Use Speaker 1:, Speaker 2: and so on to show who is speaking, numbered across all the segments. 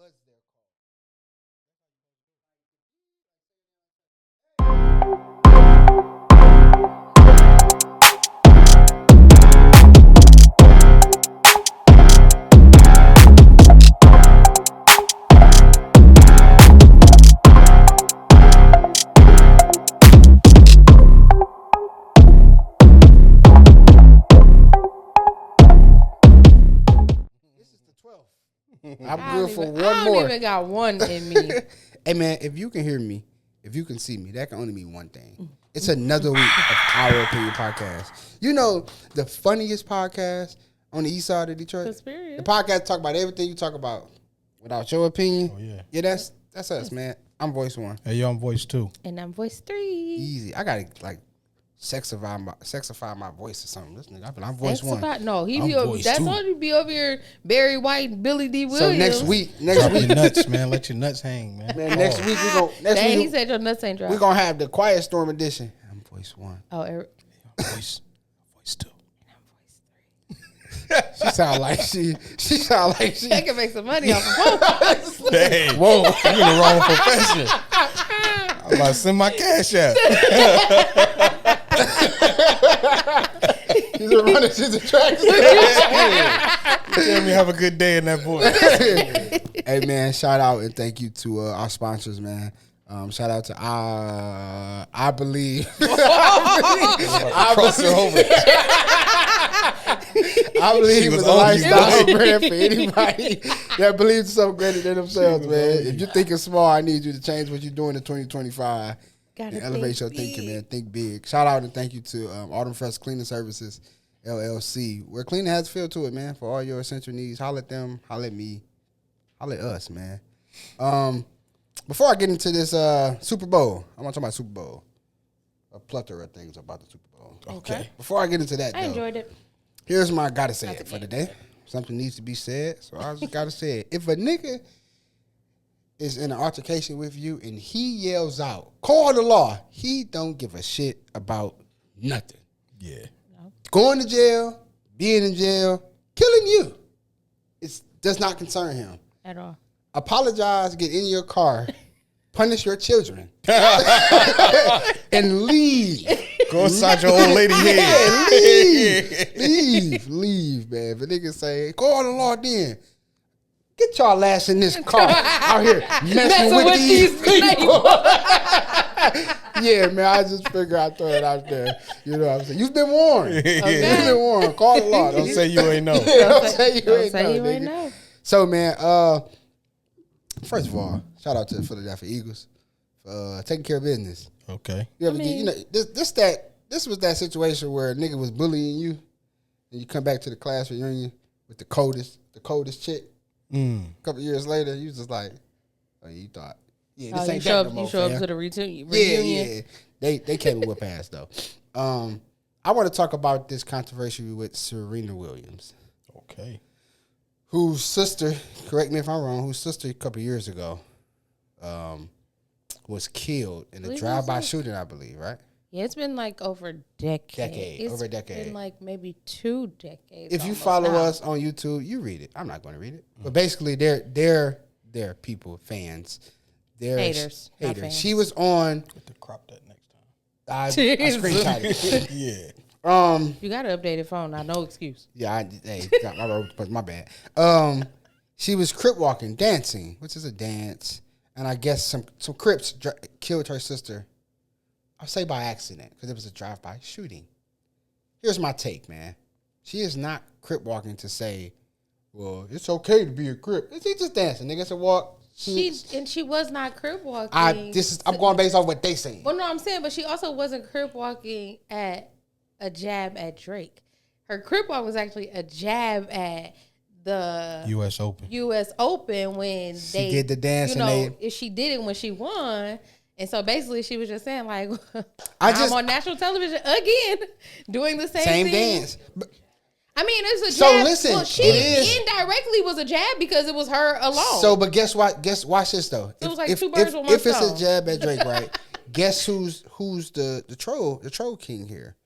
Speaker 1: was their call. This is the 12th. I'm good for one more.
Speaker 2: I don't even got one in me.
Speaker 1: Hey, man, if you can hear me, if you can see me, that can only mean one thing. It's another week of Our Opinion Podcast. You know, the funniest podcast on the east side of Detroit?
Speaker 2: Conspiracy.
Speaker 1: The podcast talk about everything you talk about without your opinion.
Speaker 3: Oh, yeah.
Speaker 1: Yeah, that's us, man. I'm voice 1.
Speaker 3: Hey, yo, I'm voice 2.
Speaker 2: And I'm voice 3.
Speaker 1: Easy. I got to, like, sexify my voice or something. Listen, I'm voice 1.
Speaker 2: No,
Speaker 3: I'm voice
Speaker 2: that's
Speaker 3: 2.
Speaker 2: all you be over here, Barry White and Billy D. Williams.
Speaker 1: So next week,
Speaker 3: Drop your nuts, man. Let your nuts hang, man.
Speaker 1: next week we go.
Speaker 2: Dang, he said your nuts ain't dry.
Speaker 1: We're gonna have the Quiet Storm edition. I'm voice 1.
Speaker 2: Oh, Eric.
Speaker 3: Voice 2.
Speaker 2: And I'm voice 3.
Speaker 1: She sound like she.
Speaker 2: I can make some money off of both.
Speaker 3: Hey, whoa, you in the wrong profession. I'm about to send my cash out.
Speaker 1: She's a runner. She's a track.
Speaker 3: Tell me have a good day in that voice.
Speaker 1: Hey man, shout out and thank you to our sponsors, man. Shout out to I Believe. I
Speaker 3: Cross her over.
Speaker 1: I believe
Speaker 3: She was
Speaker 1: it's a
Speaker 3: on you,
Speaker 1: lifestyle
Speaker 3: boy.
Speaker 1: brand for anybody that believes something greater than themselves, man. If you're thinking small, I need you to change what you're doing in 2025 and elevate your thinking, man. Think big. Shout out and thank you to Autumn Fresh Cleaning Services, LLC, where cleaning has a feel to it, man. For all your essential needs, holler at them, holler at me, holler at us, man. Before I get into this Super Bowl, I want to talk about Super Bowl. A plethora of things about the Super Bowl.
Speaker 3: Okay.
Speaker 1: Before I get into that,
Speaker 2: I
Speaker 1: though,
Speaker 2: enjoyed it.
Speaker 1: here's my gotta say it for the day. Something needs to be said, so I just gotta say it. If a nigga is in an altercation with you and he yells out, call the law, he don't give a shit about nothing.
Speaker 3: Yeah.
Speaker 1: Going to jail, being in jail, killing you. It does not concern him.
Speaker 2: At all.
Speaker 1: Apologize, get in your car, punish your children, and leave.
Speaker 3: Go inside your old lady head.
Speaker 1: Leave, man. If a nigga say, call the law then. Get y'all ass in this car out here messing with these people. Yeah, man, I just figure I'd throw it out there. You know what I'm saying? You've been warned. You've been warned. Call the law.
Speaker 3: Don't say you ain't know.
Speaker 1: Don't say you ain't know,
Speaker 2: you
Speaker 1: nigga.
Speaker 2: ain't know.
Speaker 1: So, man, first of all, shout out to the Philadelphia Eagles for taking care of business.
Speaker 3: Okay.
Speaker 1: You ever get, you know, this was that situation where a nigga was bullying you, and you come back to the class reunion with the coldest chick. A couple years later, you was just like, oh, you thought, yeah, this ain't that no more,
Speaker 2: You show up
Speaker 1: fam.
Speaker 2: to the reunion.
Speaker 1: Yeah. They came with pass though. I want to talk about this controversy with Serena Williams,
Speaker 3: Okay.
Speaker 1: whose sister, correct me if I'm wrong, whose sister a couple years ago, was killed in a drive-by shooting, I believe, right?
Speaker 2: Yeah, it's been like over a decade.
Speaker 1: Over a decade.
Speaker 2: It's been like maybe 2 decades.
Speaker 1: If you
Speaker 2: almost
Speaker 1: follow
Speaker 2: now.
Speaker 1: us on YouTube, you read it. I'm not going to read it, but basically, they're people, fans, they're
Speaker 2: Haters, not
Speaker 1: haters.
Speaker 2: fans.
Speaker 1: She was on.
Speaker 3: Get to crop that next time.
Speaker 1: I screenshotted it.
Speaker 3: Yeah.
Speaker 2: You got to update your phone now. No excuse.
Speaker 1: Yeah, I wrote, but my bad. She was crip walking, dancing, which is a dance, and I guess some Crips killed her sister. I'll say by accident because it was a drive-by shooting. Here's my take, man. She is not crip walking to say, well, it's okay to be a crip. She's just dancing, nigga. It's a walk.
Speaker 2: She was not crip walking.
Speaker 1: I'm going based off what they saying.
Speaker 2: Well, no, I'm saying, but she also wasn't crip walking at a jab at Drake. Her crip walk was actually a jab at the
Speaker 3: U.S. Open.
Speaker 2: U.S. Open when
Speaker 1: She did the dance
Speaker 2: you
Speaker 1: and
Speaker 2: know, if she did it when she won. And so basically she was just saying like,
Speaker 1: I'm
Speaker 2: on national television again doing the same thing.
Speaker 1: dance. But
Speaker 2: I mean, it's a
Speaker 1: So
Speaker 2: jab.
Speaker 1: listen,
Speaker 2: well, she
Speaker 1: it is-
Speaker 2: indirectly was a jab because it was her alone.
Speaker 1: So, but guess what? Watch this though.
Speaker 2: It was like two birds with one
Speaker 1: If it's
Speaker 2: stone.
Speaker 1: a jab at Drake, right? Guess who's the troll king here?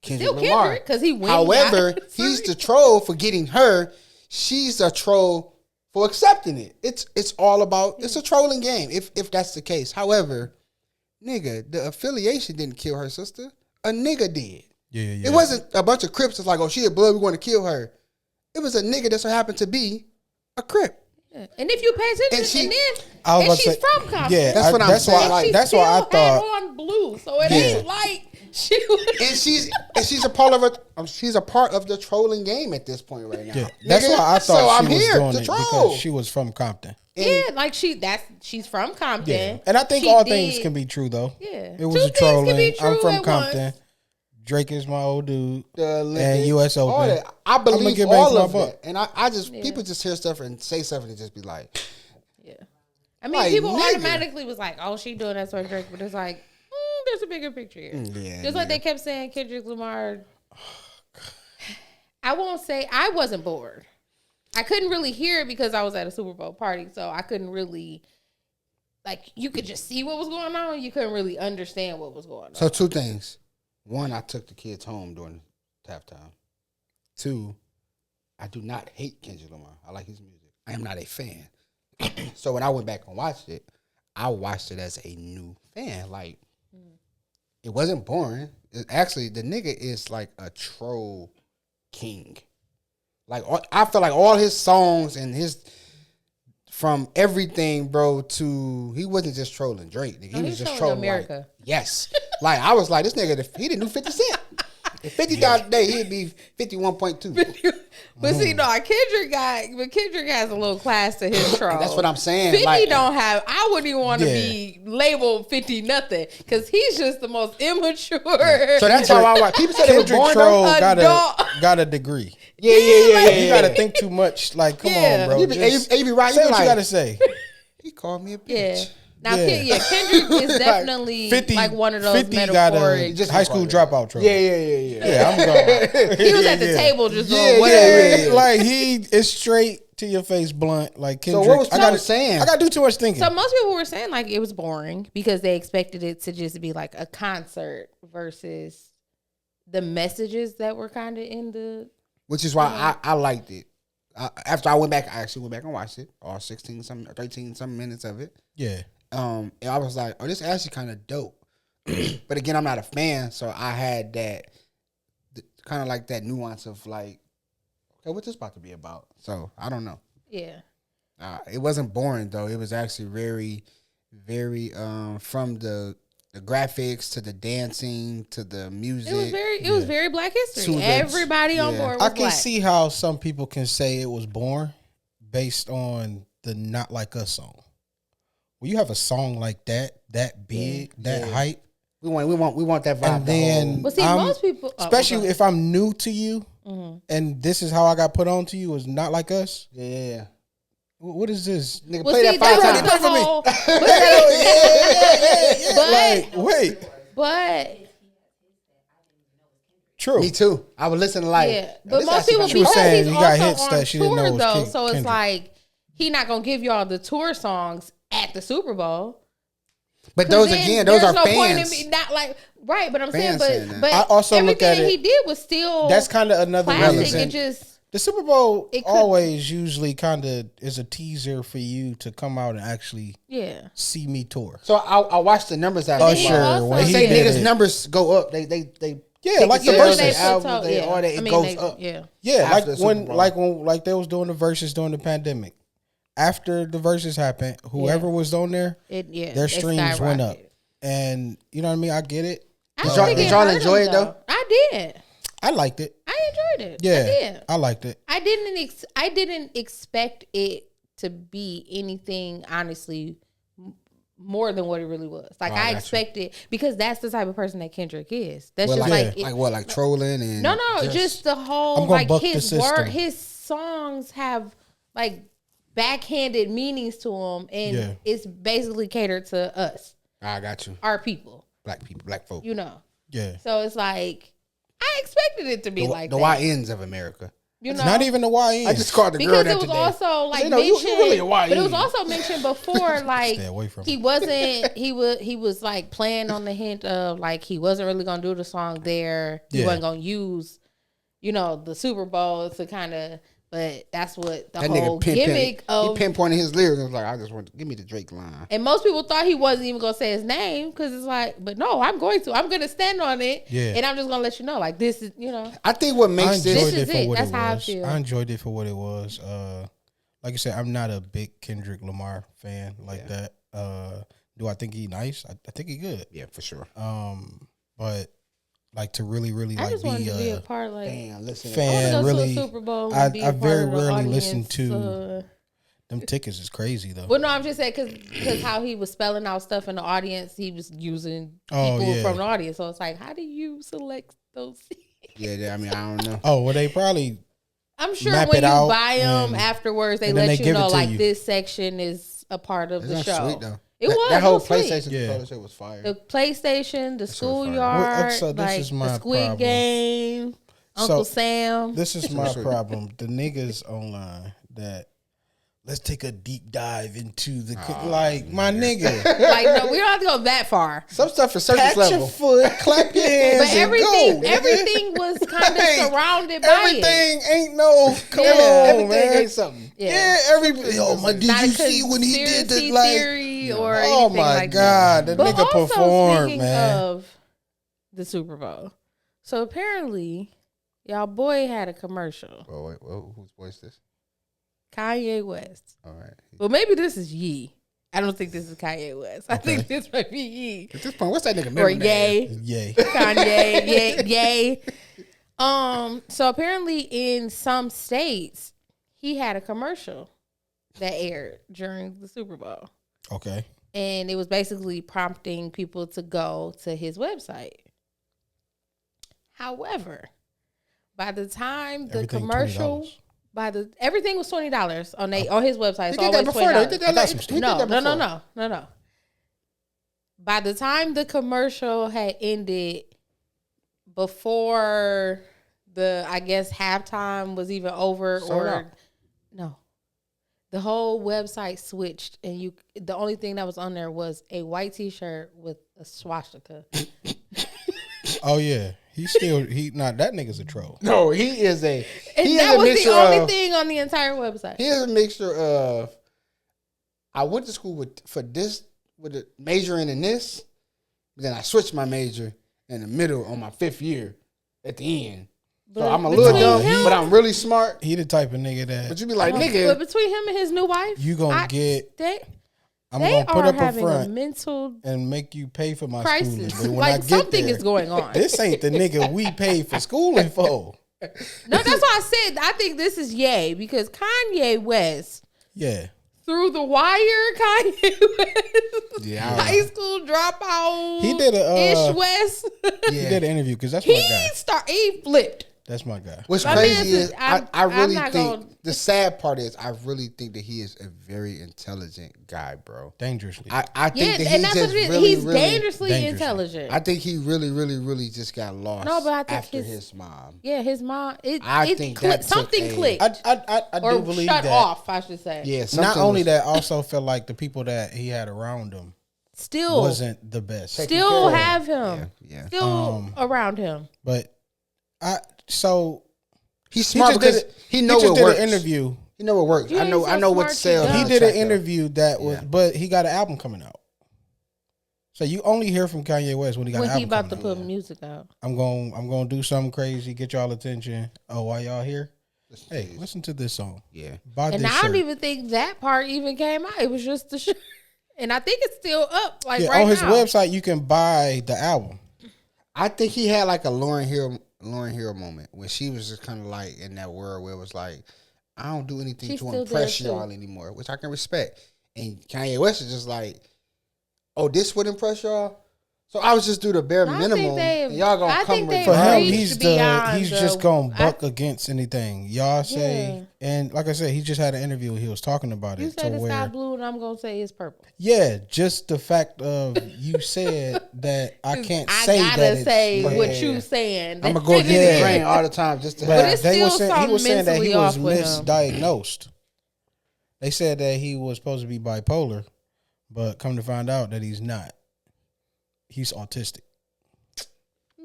Speaker 1: Kendrick
Speaker 2: Still
Speaker 1: Lamar.
Speaker 2: Kendrick because he wins.
Speaker 1: However, he's the troll for getting her. She's a troll for accepting it. It's all about, it's a trolling game if that's the case. However, nigga, the affiliation didn't kill her sister. A nigga did.
Speaker 3: Yeah.
Speaker 1: It wasn't a bunch of Crips that's like, oh, she a blood, we want to kill her. It was a nigga that so happened to be a Crip.
Speaker 2: Yeah. And if you pay attention, and she's from Compton.
Speaker 3: Yeah,
Speaker 1: that's what I'm saying.
Speaker 3: Like, that's why I thought
Speaker 2: had on blue, so it ain't like she was.
Speaker 1: And she's a part of she's a part of the trolling game at this point right now.
Speaker 3: Yeah, that's why I thought
Speaker 1: so
Speaker 3: she was doing
Speaker 1: to
Speaker 3: it
Speaker 1: troll.
Speaker 3: because she was from Compton.
Speaker 2: Yeah, like she's from Compton.
Speaker 3: Yeah. And I think all things can be true though.
Speaker 2: Yeah,
Speaker 3: it was a trolling. I'm from Compton.
Speaker 2: Once.
Speaker 3: Drake is my old dude.
Speaker 1: And
Speaker 3: U.S. Open.
Speaker 1: All that. I believe
Speaker 3: get
Speaker 1: all
Speaker 3: back
Speaker 1: of
Speaker 3: to my
Speaker 1: it. And I just, people just hear stuff and say something and just be like.
Speaker 2: Yeah. I mean, people automatically was like, oh, she doing that sort of Drake. But it's like, there's a bigger picture here. Just like they kept saying Kendrick Lamar. I won't say I wasn't bored. I couldn't really hear it because I was at a Super Bowl party. So I couldn't really, like, you could just see what was going on. You couldn't really understand what was going on.
Speaker 1: So 2 things. 1, I took the kids home during halftime. 2, I do not hate Kendrick Lamar. I like his music. I am not a fan. So when I went back and watched it, I watched it as a new fan. Like, it wasn't boring. Actually, the nigga is like a troll king. Like, I feel like all his songs and his, from everything, bro, to, he wasn't just trolling Drake. Nigga. He was just trolling
Speaker 2: America.
Speaker 1: Like, yes. Like, I was like, this nigga, he didn't do 50 Cent. If 50,000 a day, he'd be 51.2.
Speaker 2: But see, no, Kendrick has a little class to his troll.
Speaker 1: That's what I'm saying.
Speaker 2: 50
Speaker 1: like,
Speaker 2: don't have, I wouldn't even want to be labeled 50 nothing, because he's just the most immature.
Speaker 1: So that's how I watch. People say they was
Speaker 3: Kendrick
Speaker 1: born
Speaker 3: troll
Speaker 1: though.
Speaker 3: got a degree.
Speaker 1: Yeah.
Speaker 3: You got to think too much. Like, come on, bro.
Speaker 1: You be right.
Speaker 3: Say
Speaker 1: You
Speaker 3: what
Speaker 1: like,
Speaker 3: you got to say.
Speaker 1: He called me a bitch.
Speaker 2: Yeah. Now, Kendrick is definitely
Speaker 3: 50,
Speaker 2: like one of those
Speaker 3: 50 got
Speaker 2: metaphoric.
Speaker 3: a high school dropout troll.
Speaker 1: Yeah,
Speaker 3: I'm going.
Speaker 2: He was at the table just doing whatever.
Speaker 3: Yeah. Like, he is straight to your face blunt. Like, Kendrick.
Speaker 1: So what was Tom saying?
Speaker 3: I got to do too much thinking.
Speaker 2: So most people were saying like it was boring because they expected it to just be like a concert versus the messages that were kind of in the. Which
Speaker 1: is why I liked it. After I actually went back and watched it, all 13 some minutes of it.
Speaker 3: Yeah.
Speaker 1: And I was like, oh, this is actually kind of dope. But again, I'm not a fan, so I had that kind of like that nuance of like, okay, what's this about to be about? So I don't know.
Speaker 2: Yeah.
Speaker 1: It wasn't boring though. It was actually very, very from the graphics to the dancing to the music.
Speaker 2: It was very Black history. Everybody on board was
Speaker 3: I can
Speaker 2: Black.
Speaker 3: see how some people can say it was boring based on the Not Like Us song. When you have a song like that big, that hype,
Speaker 1: we want that vibe.
Speaker 3: And then,
Speaker 2: but see, most people,
Speaker 3: especially if I'm new to you, and this is how I got put on to you, is Not Like Us.
Speaker 1: Yeah.
Speaker 3: What is this?
Speaker 1: Nigga, play that 5 times.
Speaker 3: Wait.
Speaker 2: But
Speaker 3: true.
Speaker 1: Me too. I would listen to like.
Speaker 2: Yeah, but most people
Speaker 3: she was saying
Speaker 2: he's
Speaker 3: he got
Speaker 2: also
Speaker 3: hits
Speaker 2: on
Speaker 3: that she didn't
Speaker 2: tour
Speaker 3: know was
Speaker 2: though,
Speaker 3: Kendrick.
Speaker 2: so it's like he not gonna give y'all the tour songs at the Super Bowl.
Speaker 1: But those again, those are
Speaker 2: no
Speaker 1: fans.
Speaker 2: Point in me not like right, but I'm
Speaker 1: Fans
Speaker 2: saying, but
Speaker 3: I also look at
Speaker 2: everything
Speaker 3: it,
Speaker 2: he did was still
Speaker 3: that's kind of another
Speaker 2: classic.
Speaker 3: reason.
Speaker 2: It just
Speaker 3: the Super Bowl always usually kind of is a teaser for you to come out and actually see me tour.
Speaker 1: So I watched the numbers out.
Speaker 3: Usher,
Speaker 1: when they say niggas numbers go up, they
Speaker 3: like the verses
Speaker 1: album, it goes up.
Speaker 3: Like they was doing the verses during the pandemic. After the verses happened, whoever was on there, their streams went up. And you know what I mean? I get it.
Speaker 1: Did y'all enjoy it though?
Speaker 2: I did.
Speaker 3: I liked it.
Speaker 2: I enjoyed it.
Speaker 3: Yeah,
Speaker 2: I did.
Speaker 3: I liked it.
Speaker 2: I didn't expect it to be anything, honestly, more than what it really was. Like I expected, because that's the type of person that Kendrick is. That's just
Speaker 1: like trolling and
Speaker 2: no, just the whole like his songs have like backhanded meanings to them, and it's basically catered to us.
Speaker 1: I got you.
Speaker 2: Our people,
Speaker 1: black folk.
Speaker 2: You know.
Speaker 3: Yeah.
Speaker 2: So it's like I expected it to be like
Speaker 1: the YNs of America.
Speaker 2: You know,
Speaker 3: it's not even the YN.
Speaker 1: I just called the girl that
Speaker 2: because it was also like mentioned,
Speaker 1: really a YN.
Speaker 2: but it was also mentioned before. Like he wasn't. He was like playing on the hint of like he wasn't really gonna do the song there. He wasn't gonna use, the Super Bowl to kind of But that's what the whole gimmick of.
Speaker 1: He pinpointed his lyrics and was like, I just want to give me the Drake line.
Speaker 2: And most people thought he wasn't even going to say his name because it's like, but no, I'm going to stand on it. Yeah. And I'm just going to let you know, like, this is,
Speaker 1: I think what makes
Speaker 2: this is it. That's how I feel.
Speaker 3: I enjoyed it for what it was. Like I said, I'm not a big Kendrick Lamar fan like that. Do I think he nice? I think he good.
Speaker 1: Yeah, for sure.
Speaker 3: But like to really
Speaker 2: I just wanted to be a part, like fan.
Speaker 3: I really,
Speaker 2: to a Super Bowl.
Speaker 3: I very rarely listen to them tickets. Is crazy though.
Speaker 2: Well, no, I'm just saying because how he was spelling out stuff in the audience, he was using people from the audience. So it's like, how do you select those?
Speaker 1: Yeah, I mean, I don't know.
Speaker 3: Oh, well, they probably.
Speaker 2: I'm sure when you buy them afterwards, they let you know like this section is a part of the show. Sweet, though. It was
Speaker 1: that whole PlayStation was fire.
Speaker 2: The PlayStation, the schoolyard, so like the Squid Game, Uncle Sam.
Speaker 3: This is my problem. The niggas online that let's take a deep dive into the my nigga.
Speaker 2: Like no, we don't have to go that far.
Speaker 1: Some stuff is surface level.
Speaker 3: Your foot, clap your hands, but
Speaker 2: everything was kind of surrounded by
Speaker 3: everything. Ain't no come on,
Speaker 1: everything
Speaker 3: man.
Speaker 1: ain't something.
Speaker 3: Yeah, everybody. Oh my, did you see when he did the
Speaker 2: theory or
Speaker 3: oh my
Speaker 2: like
Speaker 3: god, that
Speaker 2: but
Speaker 3: nigga
Speaker 2: also,
Speaker 3: performed, man.
Speaker 2: Of the Super Bowl, so apparently, y'all boy had a commercial.
Speaker 1: Oh wait, whose voice this?
Speaker 2: Kanye West.
Speaker 1: All right.
Speaker 2: Well, maybe this is Ye. I don't think this is Kanye West. I think this might be Ye.
Speaker 1: At this point, what's that nigga name?
Speaker 2: Or Ye.
Speaker 3: Ye.
Speaker 2: Kanye. Ye. So apparently in some states, he had a commercial that aired during the Super Bowl.
Speaker 3: Okay.
Speaker 2: And it was basically prompting people to go to his website. However, by the time the commercial... $20. Everything was $20 on his website. It's always $20. No. By the time the commercial had ended, before the halftime was even over, the whole website switched, and the only thing that was on there was a white T-shirt with a swastika.
Speaker 3: Oh yeah. That nigga's a troll.
Speaker 1: No, he is a.
Speaker 2: That was the only thing on the entire website.
Speaker 1: He is a mixture of. I went to school with a majoring in this, but then I switched my major in the middle on my 5th year at the end. So I'm a little dumb, but I'm really smart.
Speaker 3: He the type of nigga that.
Speaker 1: But you be like, nigga.
Speaker 2: But between him and his new wife,
Speaker 3: you gonna get. I'm
Speaker 2: they
Speaker 3: gonna put
Speaker 2: are
Speaker 3: up
Speaker 2: having
Speaker 3: a front
Speaker 2: mental
Speaker 3: and make you pay for my
Speaker 2: crisis.
Speaker 3: schooling. But when
Speaker 2: like
Speaker 3: I get
Speaker 2: something
Speaker 3: there,
Speaker 2: is going on.
Speaker 3: This ain't the nigga we paid for schooling for.
Speaker 2: No, that's why I said I think this is Ye because Kanye West.
Speaker 3: Yeah.
Speaker 2: Through the wire, Kanye West. High school dropout.
Speaker 3: He did
Speaker 2: Ish West.
Speaker 3: He did an interview because that's my guy.
Speaker 2: He flipped.
Speaker 3: That's my guy.
Speaker 1: What's crazy is I really think the sad part is I really think that he is a very intelligent guy, bro.
Speaker 3: Dangerously.
Speaker 1: I think that he's
Speaker 2: dangerously intelligent.
Speaker 1: I think he really, really, really just got lost.
Speaker 2: No, but I think
Speaker 1: after his mom.
Speaker 2: Yeah, his mom.
Speaker 1: I think that
Speaker 2: something clicked.
Speaker 3: I do believe
Speaker 2: shut
Speaker 3: that.
Speaker 2: off, I should say.
Speaker 1: Yeah.
Speaker 3: Not only that, also felt like the people that he had around him
Speaker 2: still
Speaker 3: wasn't the best.
Speaker 2: Still have him.
Speaker 1: Yeah.
Speaker 2: Still around him.
Speaker 3: But so
Speaker 1: he's smart because he know what works.
Speaker 3: An interview.
Speaker 1: He know what works. I know what sells.
Speaker 3: He did an interview that was, but he got an album coming out. So you only hear from Kanye West when he got an album coming out.
Speaker 2: When he about to put music out.
Speaker 3: I'm going to do something crazy, get y'all attention. Oh, why y'all here? Hey, listen to this song.
Speaker 1: Yeah.
Speaker 2: And I don't even think that part even came out. It was just the shirt. And I think it's still up. Like right
Speaker 3: on his
Speaker 2: now.
Speaker 3: website, you can buy the album.
Speaker 1: I think he had like a Lauryn Hill moment when she was just kind of like in that world where it was like, I don't do anything to impress y'all anymore, which I can respect. And Kanye West is just like, oh, this would impress y'all? So I was just do the bare minimum. And y'all gonna come with
Speaker 3: for him. He's just gonna buck against anything y'all say. And like I said, he just had an interview. He was talking about it.
Speaker 2: You said it's not blue, and I'm gonna say it's purple.
Speaker 3: Yeah, just the fact of you said that I can't say that. I gotta
Speaker 2: say what you saying.
Speaker 1: I'm gonna go against the grain all the time just to.
Speaker 2: But he was
Speaker 3: saying that he was misdiagnosed. They said that he was supposed to be bipolar, but come to find out that he's not. He's autistic.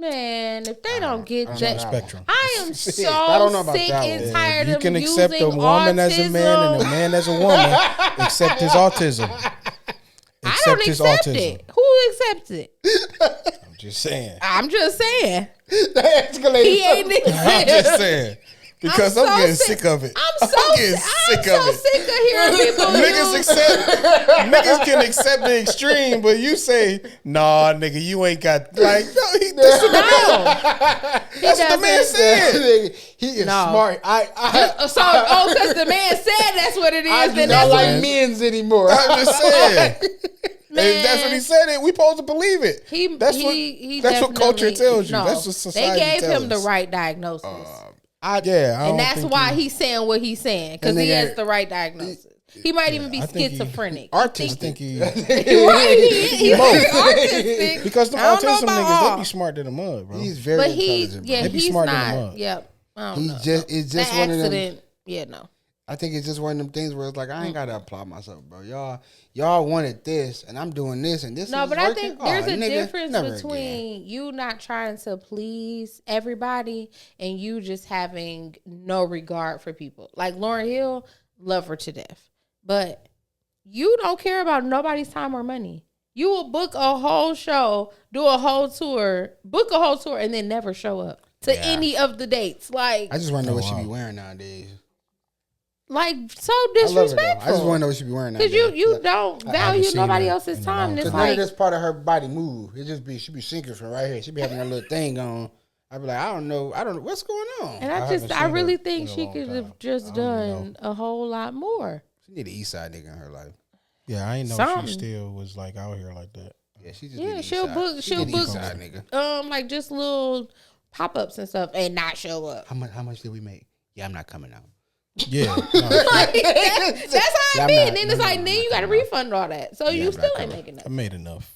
Speaker 2: Man, if they don't get that,
Speaker 3: spectrum.
Speaker 2: I am so sick and tired of
Speaker 3: you can accept a woman as a man and a man as a woman. Accept his autism.
Speaker 2: I don't accept it. Who accepts it?
Speaker 3: I'm just saying.
Speaker 1: That escalated.
Speaker 2: He ain't
Speaker 3: I'm just saying. Because I'm getting sick of it. I'm getting sick of
Speaker 2: hearing people.
Speaker 3: Niggas can accept the extreme, but you say, nah, nigga, you ain't got like that's what the man said.
Speaker 1: He is smart.
Speaker 2: Because the man said that's what it is.
Speaker 1: I do not like men's anymore.
Speaker 3: I'm just saying. If that's what he said, we supposed to believe it. That's what culture tells you. That's what society
Speaker 2: tells. They gave him
Speaker 3: us.
Speaker 2: The right diagnosis.
Speaker 3: And
Speaker 2: that's why he's saying what he's saying, because he has the right diagnosis. He might even be schizophrenic.
Speaker 3: Artist. I think he
Speaker 2: right. He's autistic.
Speaker 3: Because the autism niggas, they be smart than a mud, bro.
Speaker 1: He's very intelligent.
Speaker 2: Yeah,
Speaker 3: they be smart than a mud.
Speaker 2: Yep.
Speaker 1: It's just one of them.
Speaker 2: Yeah, no.
Speaker 1: I think it's just one of them things where it's like, I ain't got to apply myself, bro. Y'all wanted this, and I'm doing this, and this is working.
Speaker 2: I think there's a difference between you not trying to please everybody and you just having no regard for people. Like Lauryn Hill, love her to death. But you don't care about nobody's time or money. You will book a whole show, do a whole tour, book a whole tour, and then never show up to any of the dates. Like,
Speaker 1: I just want to know what she be wearing nowadays.
Speaker 2: Like, so disrespectful.
Speaker 1: I just want to know what she be wearing nowadays.
Speaker 2: Because you don't value nobody else's time.
Speaker 1: Because none of this part of her body move. It just be, she be sinking from right here. She be having a little thing on. I be like, I don't know what's going on.
Speaker 2: And I really think she could have just done a whole lot more.
Speaker 1: She need an east side nigga in her life.
Speaker 3: Yeah, I ain't know she still was like out here like that.
Speaker 1: Yeah, she just she'll book side, nigga.
Speaker 2: Like just little pop-ups and stuff and not show up.
Speaker 1: How much did we make? Yeah, I'm not coming out.
Speaker 3: Yeah,
Speaker 2: that's how I be. And then it's like, then you got to refund all that, so you still ain't making enough.
Speaker 3: I made enough.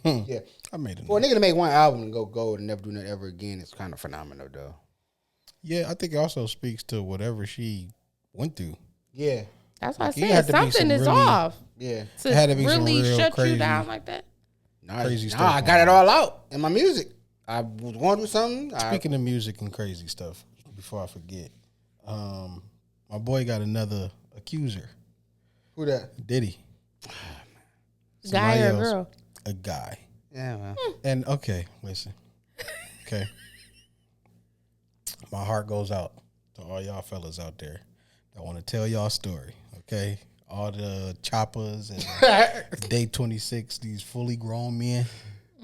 Speaker 1: Yeah,
Speaker 3: I made enough.
Speaker 1: For a nigga to make one album and go gold and never do that ever again, it's kind of phenomenal, though.
Speaker 3: Yeah, I think it also speaks to whatever she went through.
Speaker 1: Yeah,
Speaker 2: that's why I said something is off.
Speaker 1: Yeah,
Speaker 2: to had to be really shut crazy, you down like that.
Speaker 3: Crazy stuff.
Speaker 1: I got it all out in my music. I was going through something.
Speaker 3: Speaking of music and crazy stuff, before I forget, my boy got another accuser.
Speaker 1: Who that?
Speaker 3: Diddy.
Speaker 2: Guy or girl?
Speaker 3: A guy.
Speaker 1: Yeah, man.
Speaker 3: And okay, listen. Okay. My heart goes out to all y'all fellas out there that want to tell y'all story. Okay. All the choppers and day 26, these fully grown men.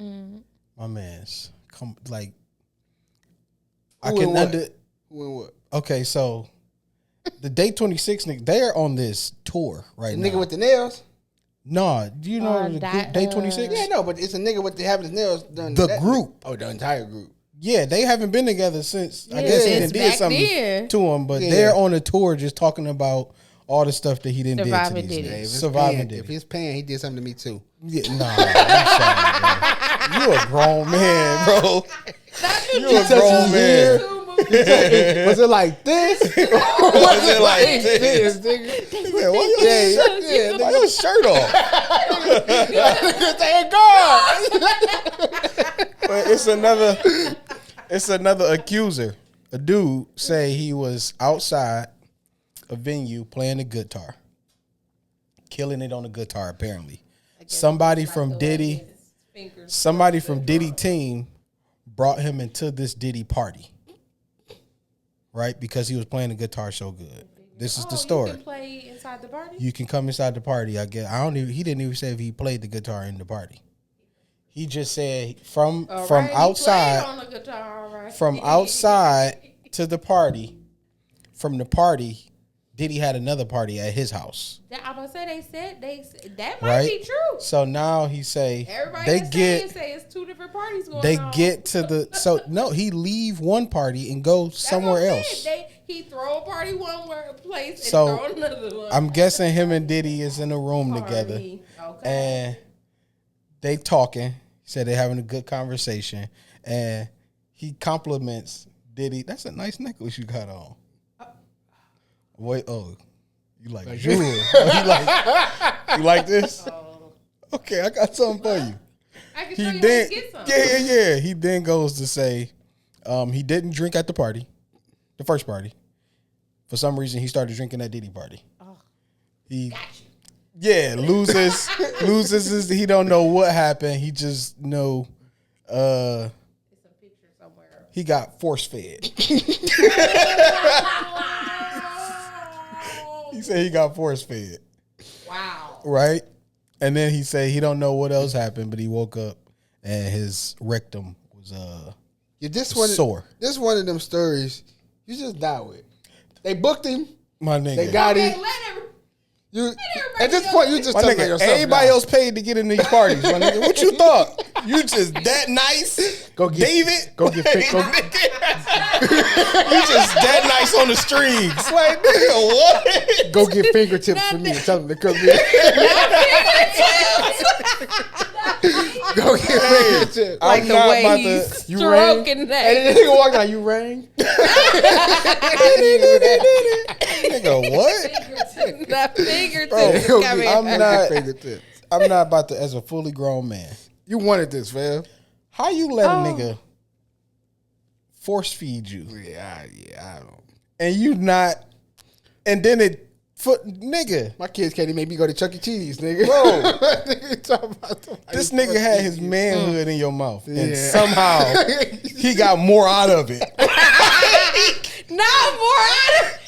Speaker 3: Mm-hmm. My man's come like
Speaker 1: Who and what?
Speaker 3: Okay, so the day 26 nigga, they're on this tour right now.
Speaker 1: Nigga with the nails?
Speaker 3: No, do you know day 26?
Speaker 1: Yeah, no, but it's a nigga with having his nails done.
Speaker 3: The group.
Speaker 1: Oh, the entire group.
Speaker 3: Yeah, they haven't been together since. I guess he did something to him, but they're on a tour just talking about all the stuff that he didn't do to these niggas. Surviving Diddy.
Speaker 1: If he's paying, he did something to me too.
Speaker 3: Yeah, nah, I'm sorry, bro. You a grown man, bro. You a grown man.
Speaker 1: Was it like this? Was it like this?
Speaker 3: Nigga, why your shirt off?
Speaker 1: Thank God.
Speaker 3: But it's another accuser. A dude say he was outside a venue playing the guitar, killing it on the guitar. Apparently, somebody from Diddy team brought him into this Diddy party. Right, because he was playing the guitar so good. This is the story.
Speaker 2: You can play inside the party?
Speaker 3: You can come inside the party. I guess he didn't even say if he played the guitar in the party. He just said from outside on the guitar, right. From outside to the party. From the party, Diddy had another party at his house.
Speaker 2: I'm gonna say they said that might be true.
Speaker 3: So now he say
Speaker 2: everybody say it's two different parties going on.
Speaker 3: They get to he leave one party and go somewhere else.
Speaker 2: He throw a party one place and
Speaker 3: throw
Speaker 2: another one.
Speaker 3: I'm guessing him and Diddy is in a room together. Okay. And they talking. He said they're having a good conversation. And he compliments Diddy. That's a nice necklace you got on. Wait, you like jewelry? You like this? Okay, I got something for you.
Speaker 2: I can show you how to get some.
Speaker 3: Yeah. He then goes to say he didn't drink at the party, the first party. For some reason, he started drinking at Diddy party. Oh, he got you. Yeah, loses. He don't know what happened. He just know. It's a picture somewhere. He got force fed. He said he got force fed.
Speaker 2: Wow.
Speaker 3: Right? And then he said he don't know what else happened, but he woke up and his rectum was sore.
Speaker 1: This is one of them stories you just die with. They booked him.
Speaker 3: My nigga.
Speaker 1: They got him. At this point, you just telling yourself.
Speaker 3: Everybody else paid to get in these parties, my nigga. What you thought? You just that nice? Go get David. Go get You just that nice on the strings. Like, nigga, what?
Speaker 1: Go get fingertips for me. Tell them to come here. Go get fingertips.
Speaker 2: Like the way he's stroking that.
Speaker 1: And the nigga walking out, you rang?
Speaker 3: Nigga, what?
Speaker 2: Not fingertips.
Speaker 3: I'm not about to, as a fully grown man.
Speaker 1: You wanted this, fam.
Speaker 3: How you let a nigga force feed you?
Speaker 1: Yeah, I don't.
Speaker 3: And you not, and then nigga.
Speaker 1: My kids can't even make me go to Chuck E. Cheese, nigga.
Speaker 3: Bro, this nigga had his manhood in your mouth. Yeah. And somehow he got more out of it.
Speaker 2: Not more out of it.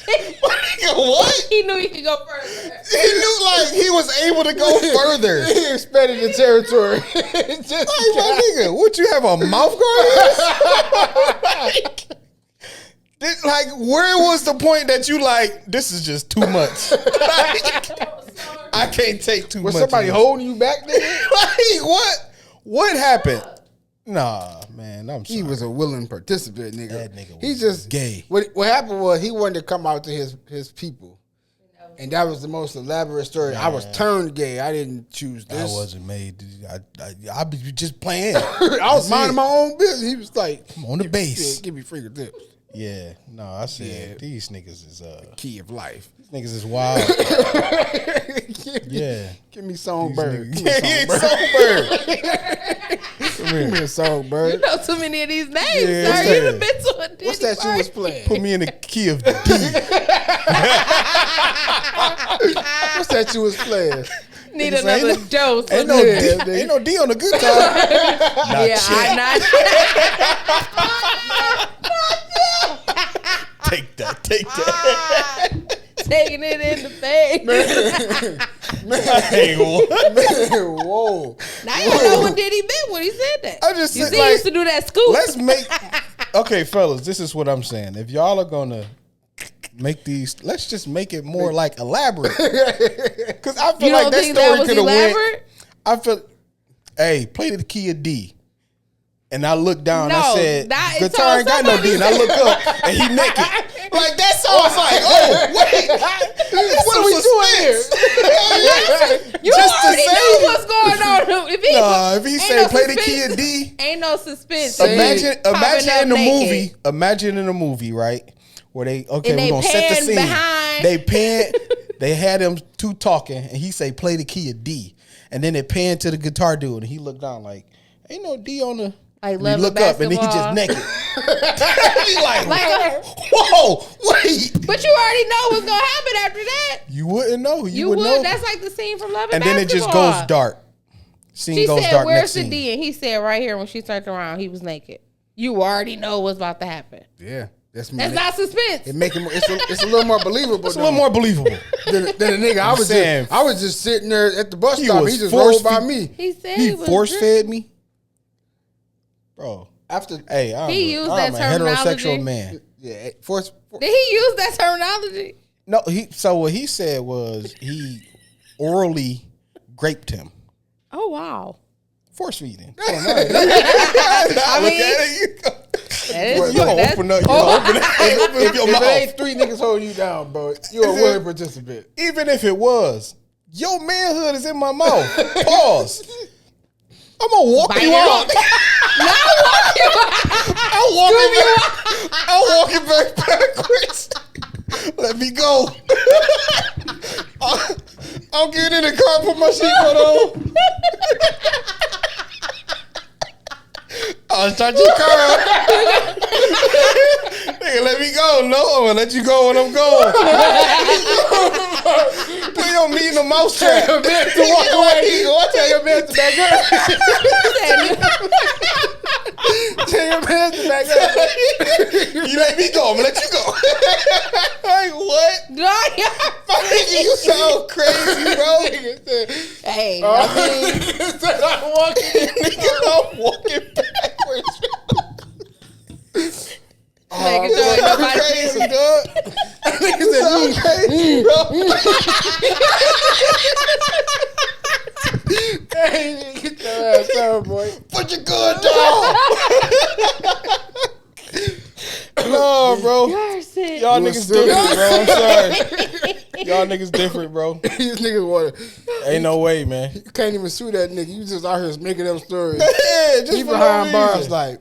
Speaker 3: What?
Speaker 2: He knew he could go further.
Speaker 3: He knew like he was able to go further.
Speaker 1: He expanded the territory.
Speaker 3: Just like, my nigga, what, you have a mouth guard? Like, where was the point that you like, this is just too much? I can't take too much.
Speaker 1: Was somebody holding you back there?
Speaker 3: Like, what happened? Nah, man, I'm sorry.
Speaker 1: He was a willing participant, nigga.
Speaker 3: That nigga was
Speaker 1: He just
Speaker 3: gay.
Speaker 1: What happened was he wanted to come out to his people. And that was the most elaborate story. Man. I was turned gay. I didn't choose this.
Speaker 3: I wasn't made. I be just playing.
Speaker 1: I was minding my own business. He was like,
Speaker 3: I'm on the base.
Speaker 1: Give me fingertips.
Speaker 3: Yeah. No, I said these niggas is
Speaker 1: the key of life.
Speaker 3: These niggas is wild.
Speaker 1: Give me Songbird. Give me a Songbird.
Speaker 2: You know too many of these names, sir. You done been to a Diddy
Speaker 1: What's that
Speaker 2: party?
Speaker 1: you was playing?
Speaker 3: Put me in the key of D.
Speaker 1: What's that you was playing?
Speaker 2: Need another dose.
Speaker 3: Ain't no D on the good time. Take that.
Speaker 2: Taking it in the face.
Speaker 3: Hey, what?
Speaker 1: Whoa.
Speaker 2: Now you know what Diddy meant when he said that.
Speaker 3: I just
Speaker 2: he used to do that scoop.
Speaker 3: Okay, fellas, this is what I'm saying. If y'all are gonna make these, let's just make it more like elaborate. Because I feel like that story could have went. I feel, hey, play the key of D. And I looked down and I said, guitar ain't got no D. And I look up and he naked. Like, that song's like, oh, wait.
Speaker 1: What are we doing here?
Speaker 2: You already know what's going on.
Speaker 3: If he said play the key of D.
Speaker 2: Ain't no suspense.
Speaker 3: Imagine in a movie, right? Where we're going to set the scene. They had them two talking and he say play the key of D. And then they pan to the guitar dude and he looked down like, ain't no D on the...
Speaker 2: Like,
Speaker 3: he look up and then he just naked. He like whoa, wait.
Speaker 2: But you already know what's gonna happen after that.
Speaker 3: You wouldn't know. You would
Speaker 2: know. That's like the scene from Love and
Speaker 3: Basketball. And then it just goes dark. Scene goes dark.
Speaker 2: Where's the D? And he said right here when she turned around, he was naked. You already know what's about to happen.
Speaker 1: Yeah. That's
Speaker 2: not suspense.
Speaker 1: It make it's a little more believable.
Speaker 3: It's a little more believable
Speaker 1: than a nigga. I was just sitting there at the bus stop. He just rolled by me.
Speaker 2: He said
Speaker 3: he force fed me. Bro,
Speaker 2: he used that terminology.
Speaker 3: Heterosexual man.
Speaker 1: Yeah,
Speaker 2: Did he use that terminology?
Speaker 3: No, so what he said was he orally graped him.
Speaker 2: Oh wow,
Speaker 3: force feeding.
Speaker 2: I mean,
Speaker 3: you gonna open up your mouth.
Speaker 1: If it ain't three niggas holding you down, bro, you're a willing participant.
Speaker 3: Even if it was, your manhood is in my mouth. Pause. I'm gonna walk you out. I'm walking back backwards. Let me go. I'll get in the car, put my seatbelt on. I'll start your car. Nigga, let me go. No, I'm gonna let you go when I'm going. Put your meat in the mousetrap.
Speaker 1: Tell your man to walk away. Tell your man to back up. Tell your man to back up.
Speaker 3: You let me go. I'm gonna let you go. Like what? You sound crazy, bro.
Speaker 2: Hey,
Speaker 1: I'm
Speaker 3: walking backwards.
Speaker 2: Making sure ain't nobody
Speaker 3: crazy, dog.
Speaker 1: You sound crazy, bro. Hey, get your ass down, boy.
Speaker 3: Put your gun down. No, bro. Y'all niggas different, bro. I'm sorry. Y'all niggas different, bro.
Speaker 1: These niggas want
Speaker 3: Ain't no way, man.
Speaker 1: You can't even sue that nigga. You just out here making up stories.
Speaker 3: Yeah, just
Speaker 1: he
Speaker 3: for
Speaker 1: behind
Speaker 3: no
Speaker 1: bars
Speaker 3: reason.
Speaker 1: like,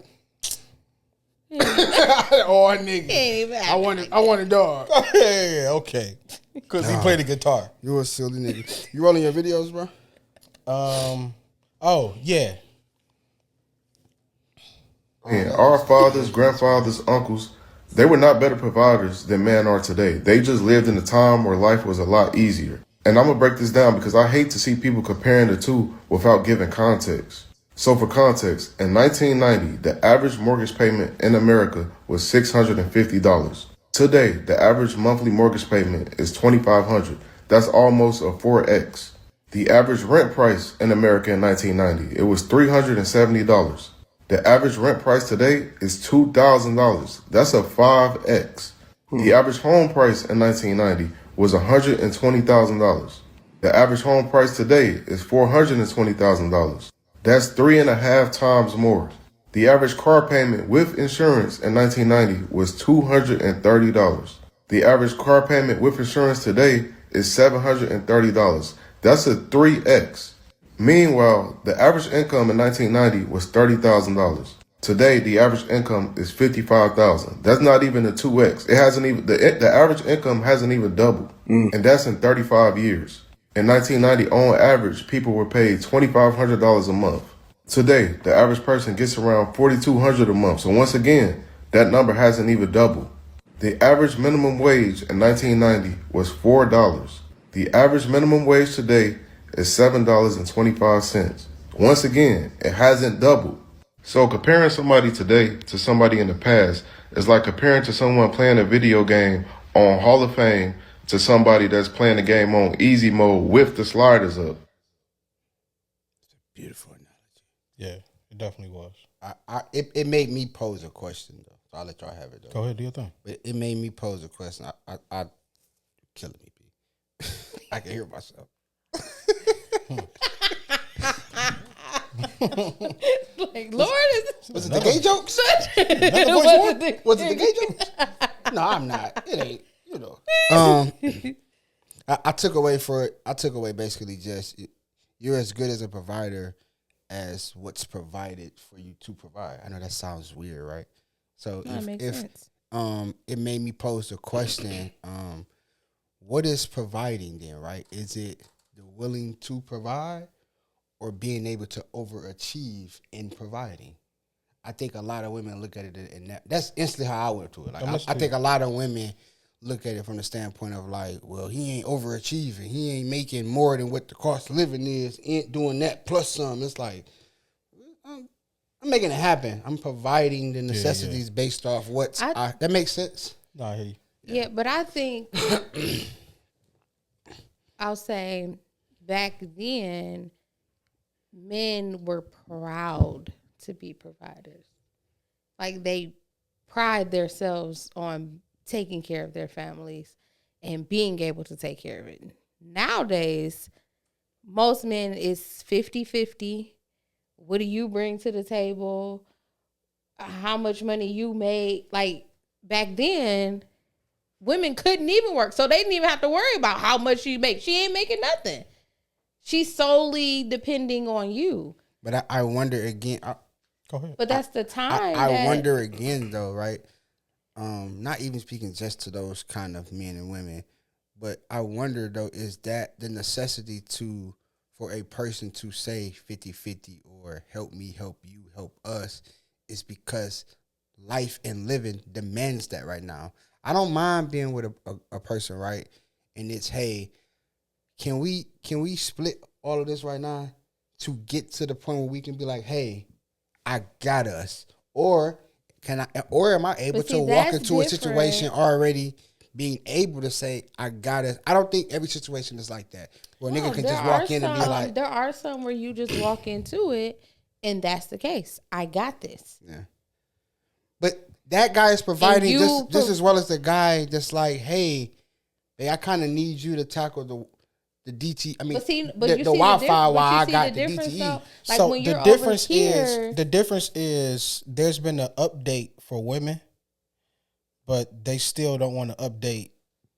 Speaker 1: oh nigga, I want a dog.
Speaker 3: Yeah, okay. Because he played the guitar.
Speaker 1: You a silly nigga. You rolling your videos, bro?
Speaker 3: Oh yeah.
Speaker 4: And our fathers, grandfathers, uncles, they were not better providers than men are today. They just lived in a time where life was a lot easier. And I'm going to break this down because I hate to see people comparing the two without giving context. So for context, in 1990, the average mortgage payment in America was $650. Today, the average monthly mortgage payment is $2,500. That's almost a 4X. The average rent price in America in 1990, it was $370. The average rent price today is $2,000. That's a 5X. The average home price in 1990 was $120,000. The average home price today is $420,000. That's 3.5 times more. The average car payment with insurance in 1990 was $230. The average car payment with insurance today is $730. That's a 3X. Meanwhile, the average income in 1990 was $30,000. Today, the average income is $55,000. That's not even a 2X. It hasn't even the average income hasn't even doubled, and that's in 35 years. In 1990, on average, people were paid $2,500 a month. Today, the average person gets around $4,200 a month. So once again, that number hasn't even doubled. The average minimum wage in 1990 was $4. The average minimum wage today is $7.25. Once again, it hasn't doubled. So comparing somebody today to somebody in the past is like comparing to someone playing a video game on Hall of Fame to somebody that's playing the game on easy mode with the sliders up.
Speaker 1: Beautiful analogy.
Speaker 3: Yeah, it definitely was.
Speaker 1: It made me pose a question though. So I'll let y'all have it though.
Speaker 3: Go ahead, do your thing.
Speaker 1: It made me pose a question. I killing me, B. I can hear myself.
Speaker 2: Like, Lord,
Speaker 1: was it the gay jokes? Was it the gay jokes? No, I'm not. It ain't. You know. I took away basically just you're as good as a provider as what's provided for you to provide. I know that sounds weird, right? So if it made me pose the question, what is providing then, right? Is it the willing to provide or being able to overachieve in providing? I think a lot of women look at it and that's instantly how I went to it. Like I think a lot of women look at it from the standpoint of like, well, he ain't overachieving. He ain't making more than what the cost of living is. Ain't doing that plus some. It's like, I'm making it happen. I'm providing the necessities based off that makes sense.
Speaker 3: No, I hear you.
Speaker 2: Yeah, but I think I'll say back then, men were proud to be providers. Like they pride themselves on taking care of their families and being able to take care of it. Nowadays, most men is 50-50. What do you bring to the table? How much money you make? Like back then, women couldn't even work. So they didn't even have to worry about how much she makes. She ain't making nothing. She's solely depending on you.
Speaker 1: But I wonder again.
Speaker 3: Go ahead.
Speaker 2: But that's the time.
Speaker 1: I wonder again though, right? Not even speaking just to those kind of men and women, but I wonder though, is that the necessity for a person to say 50-50 or help me, help you, help us? is because life and living demands that right now. I don't mind being with a person, right? And it's, hey, can we split all of this right now to get to the point where we can be like, hey, I got us, or am I able to walk into a situation already being able to say, I got us? I don't think every situation is like that. Where a nigga can just walk in and be like,
Speaker 2: there are some where you just walk into it and that's the case. I got this.
Speaker 1: Yeah. But that guy is providing just as well as the guy that's like, hey, I kind of need you to tackle the DT. I mean, the Wi-Fi while I got the DTE.
Speaker 2: Like so when
Speaker 3: the difference is there's been an update for women, but they still don't want to update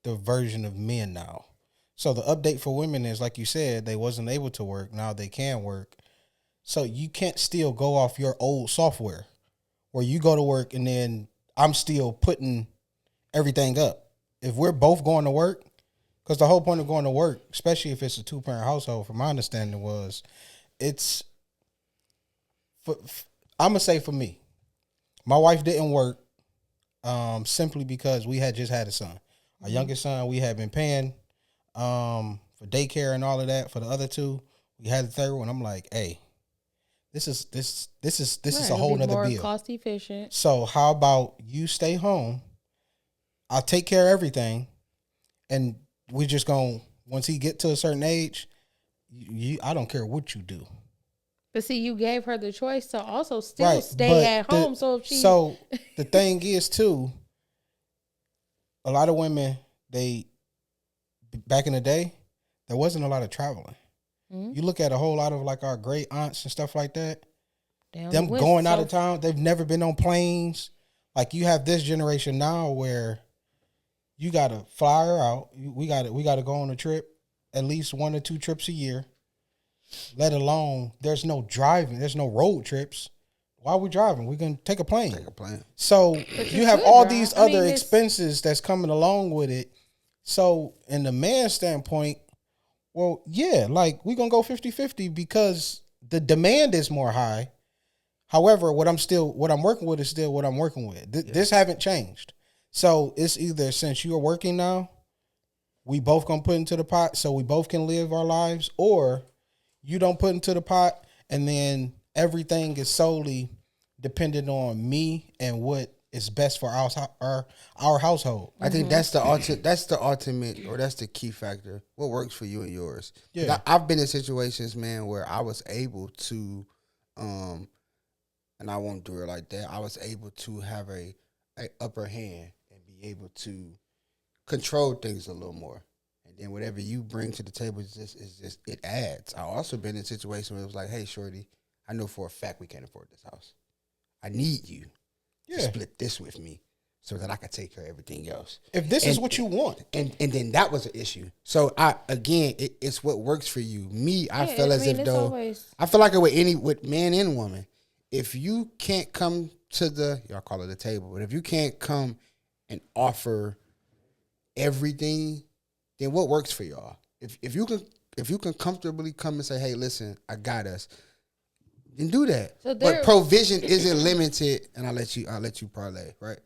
Speaker 3: the version of men now. So the update for women is, like you said, they wasn't able to work. Now they can work. So you can't still go off your old software where you go to work and then I'm still putting everything up. If we're both going to work, because the whole point of going to work, especially if it's a 2-parent household, from my understanding was, I'm going to say for me, my wife didn't work simply because we had just had a son. Our youngest son, we had been paying for daycare and all of that. For the other two, we had the third one. I'm like, hey, this is a whole nother bill.
Speaker 2: Cost efficient.
Speaker 3: So how about you stay home? I'll take care of everything, and we just gonna, once he get to a certain age, I don't care what you do.
Speaker 2: But see, you gave her the choice to also still stay at home. So
Speaker 3: the thing is too, a lot of women, back in the day, there wasn't a lot of traveling. Mm-hmm. You look at a whole lot of like our great aunts and stuff like that. Them going out of town, they've never been on planes. Like you have this generation now where you gotta fly her out. We gotta go on a trip, at least 1 or 2 trips a year. Let alone there's no driving, there's no road trips. Why are we driving? We can take a plane. So you have all these other expenses that's coming along with it. So in the man's standpoint, well, yeah, like we're gonna go 50-50 because the demand is more high. However, what I'm working with is still what I'm working with. This haven't changed. So it's either, since you're working now, we both gonna put into the pot so we both can live our lives, or you don't put into the pot and then everything is solely dependent on me and what is best for our household.
Speaker 1: I think that's the ultimate, or that's the key factor. What works for you and yours. Yeah, I've been in situations, man, where I was able to, and I won't do it like that. I was able to have a upper hand and be able to control things a little more. And then whatever you bring to the table is just it adds. I also been in situations where it was like, hey, shorty, I know for a fact we can't afford this house. I need you to split this with me so that I can take care of everything else.
Speaker 3: If this is what you want.
Speaker 1: And then that was an issue. So it's what works for you. Me, I feel I feel like it with man and woman. If you can't come to y'all call it a table, but if you can't come and offer everything, then what works for y'all? If you can comfortably come and say, hey, listen, I got us, then do that. But provision isn't limited, and I'll let you parlay, right?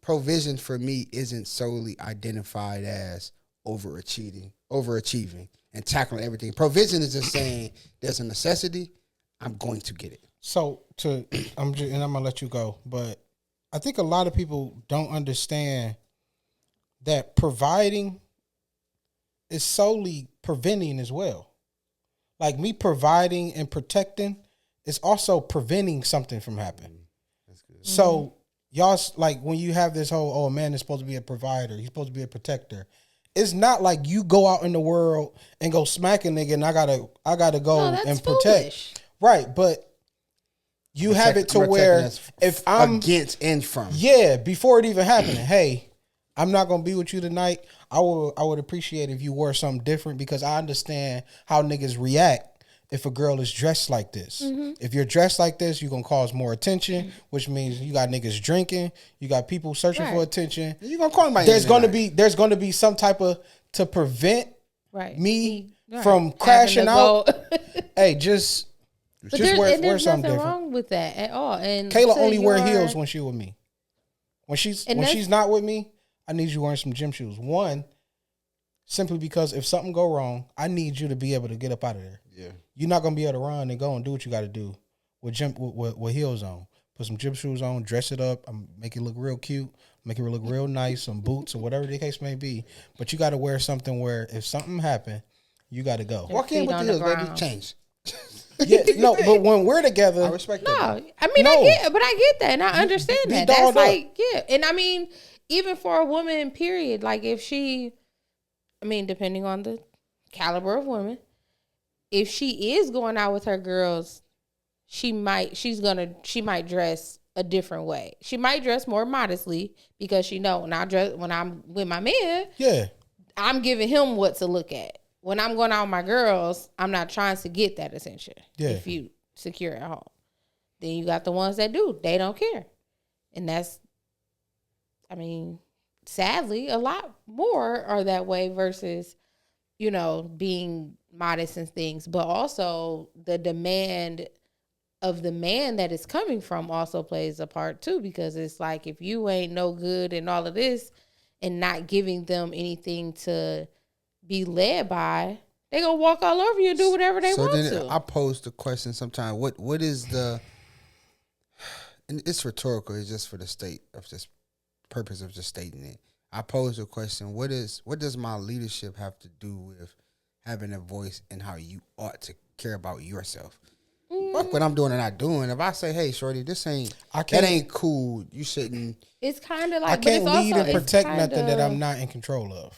Speaker 1: Provision for me isn't solely identified as overachieving and tackling everything. Provision is just saying there's a necessity, I'm going to get it.
Speaker 3: So I'm gonna let you go, but I think a lot of people don't understand that providing is solely preventing as well. Like me providing and protecting is also preventing something from happening. That's good. So y'all, like when you have this whole, a man is supposed to be a provider, he's supposed to be a protector. It's not like you go out in the world and go smack a nigga and I gotta go and protect. Foolish. Right, but you have it to where if I'm
Speaker 1: against and from.
Speaker 3: Yeah, before it even happened, hey, I'm not gonna be with you tonight. I would appreciate if you wore something different, because I understand how niggas react if a girl is dressed like this. Mm-hmm. If you're dressed like this, you're gonna cause more attention, which means you got niggas drinking, you got people searching for attention.
Speaker 1: You're gonna call my
Speaker 3: there's gonna be some type of to prevent me from crashing out. Hey, just
Speaker 2: But there's nothing wrong with that at all. And
Speaker 3: Kayla only wear heels when she with me. When she's not with me, I need you wearing some gym shoes. One, simply because if something go wrong, I need you to be able to get up out of there.
Speaker 1: Yeah.
Speaker 3: You're not gonna be able to run and go and do what you got to do with heels on. Put some gym shoes on, dress it up, make it look real cute, make it look real nice, some boots or whatever the case may be. But you got to wear something where if something happen, you got to go.
Speaker 1: Walk in with the heels, baby. Change.
Speaker 3: Yeah, no, but when we're together,
Speaker 1: I respect that.
Speaker 2: I mean, I get that, and I understand that. That's like, and I mean, even for a woman, period. Like if she, I mean, depending on the caliber of woman, if she is going out with her girls, she might dress a different way. She might dress more modestly because she know when I'm with my man, I'm giving him what to look at. When I'm going out with my girls, I'm not trying to get that attention. Yeah. If you secure at home. Then you got the ones that do. They don't care. And that's, I mean, sadly, a lot more are that way versus, being modest and things. But also the demand of the man that is coming from also plays a part too, because it's like if you ain't no good and all of this and not giving them anything to be led by, they gonna walk all over you and do whatever they want to. So then
Speaker 1: I pose the question sometimes, what is the, and it's rhetorical, it's just for the state of just purpose of just stating it. I pose the question, what does my leadership have to do with having a voice in how you ought to care about yourself? Fuck what I'm doing and not doing. If I say, hey, shorty, that ain't cool, you shouldn't.
Speaker 2: It's kind of like,
Speaker 3: I can't lead and protect nothing that I'm not in control of.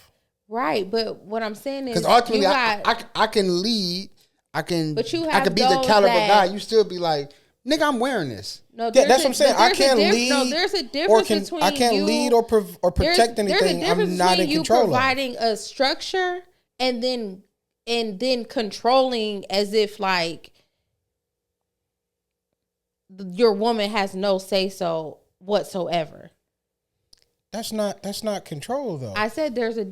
Speaker 2: Right, but what I'm saying is,
Speaker 1: because ultimately, I can lead, I can be the caliber guy. You still be like, nigga, I'm wearing this.
Speaker 2: No, that's what I'm saying.
Speaker 3: I can't lead.
Speaker 2: No, there's a difference between
Speaker 3: I can't lead or protect anything I'm not in control of.
Speaker 2: Providing a structure and then controlling as if like your woman has no say so whatsoever.
Speaker 3: That's not control though.
Speaker 2: I said there is a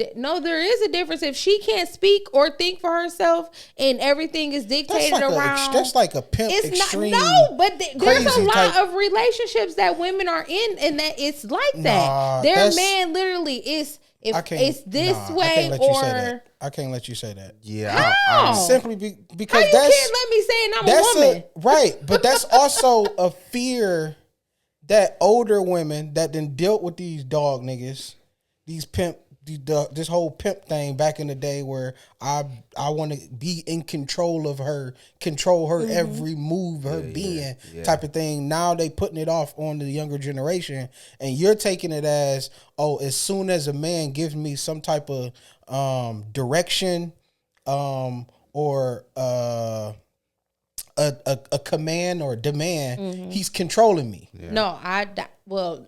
Speaker 2: difference. If she can't speak or think for herself and everything is dictated around.
Speaker 3: That's like a pimp extreme.
Speaker 2: But there's a lot of relationships that women are in and that it's like that. Their man literally is, if it's this way or.
Speaker 3: I can't let you say that.
Speaker 1: Yeah.
Speaker 2: How?
Speaker 3: Simply because
Speaker 2: you can't let me say it, I'm a woman.
Speaker 3: Right, but that's also a fear that older women that then dealt with these dog niggas, this whole pimp thing back in the day where I want to be in control of her, control her every move, her being type of thing. Now they putting it off on the younger generation, and you're taking it as, as soon as a man gives me some type of direction or a command or a demand, he's controlling me.
Speaker 2: Yeah. No,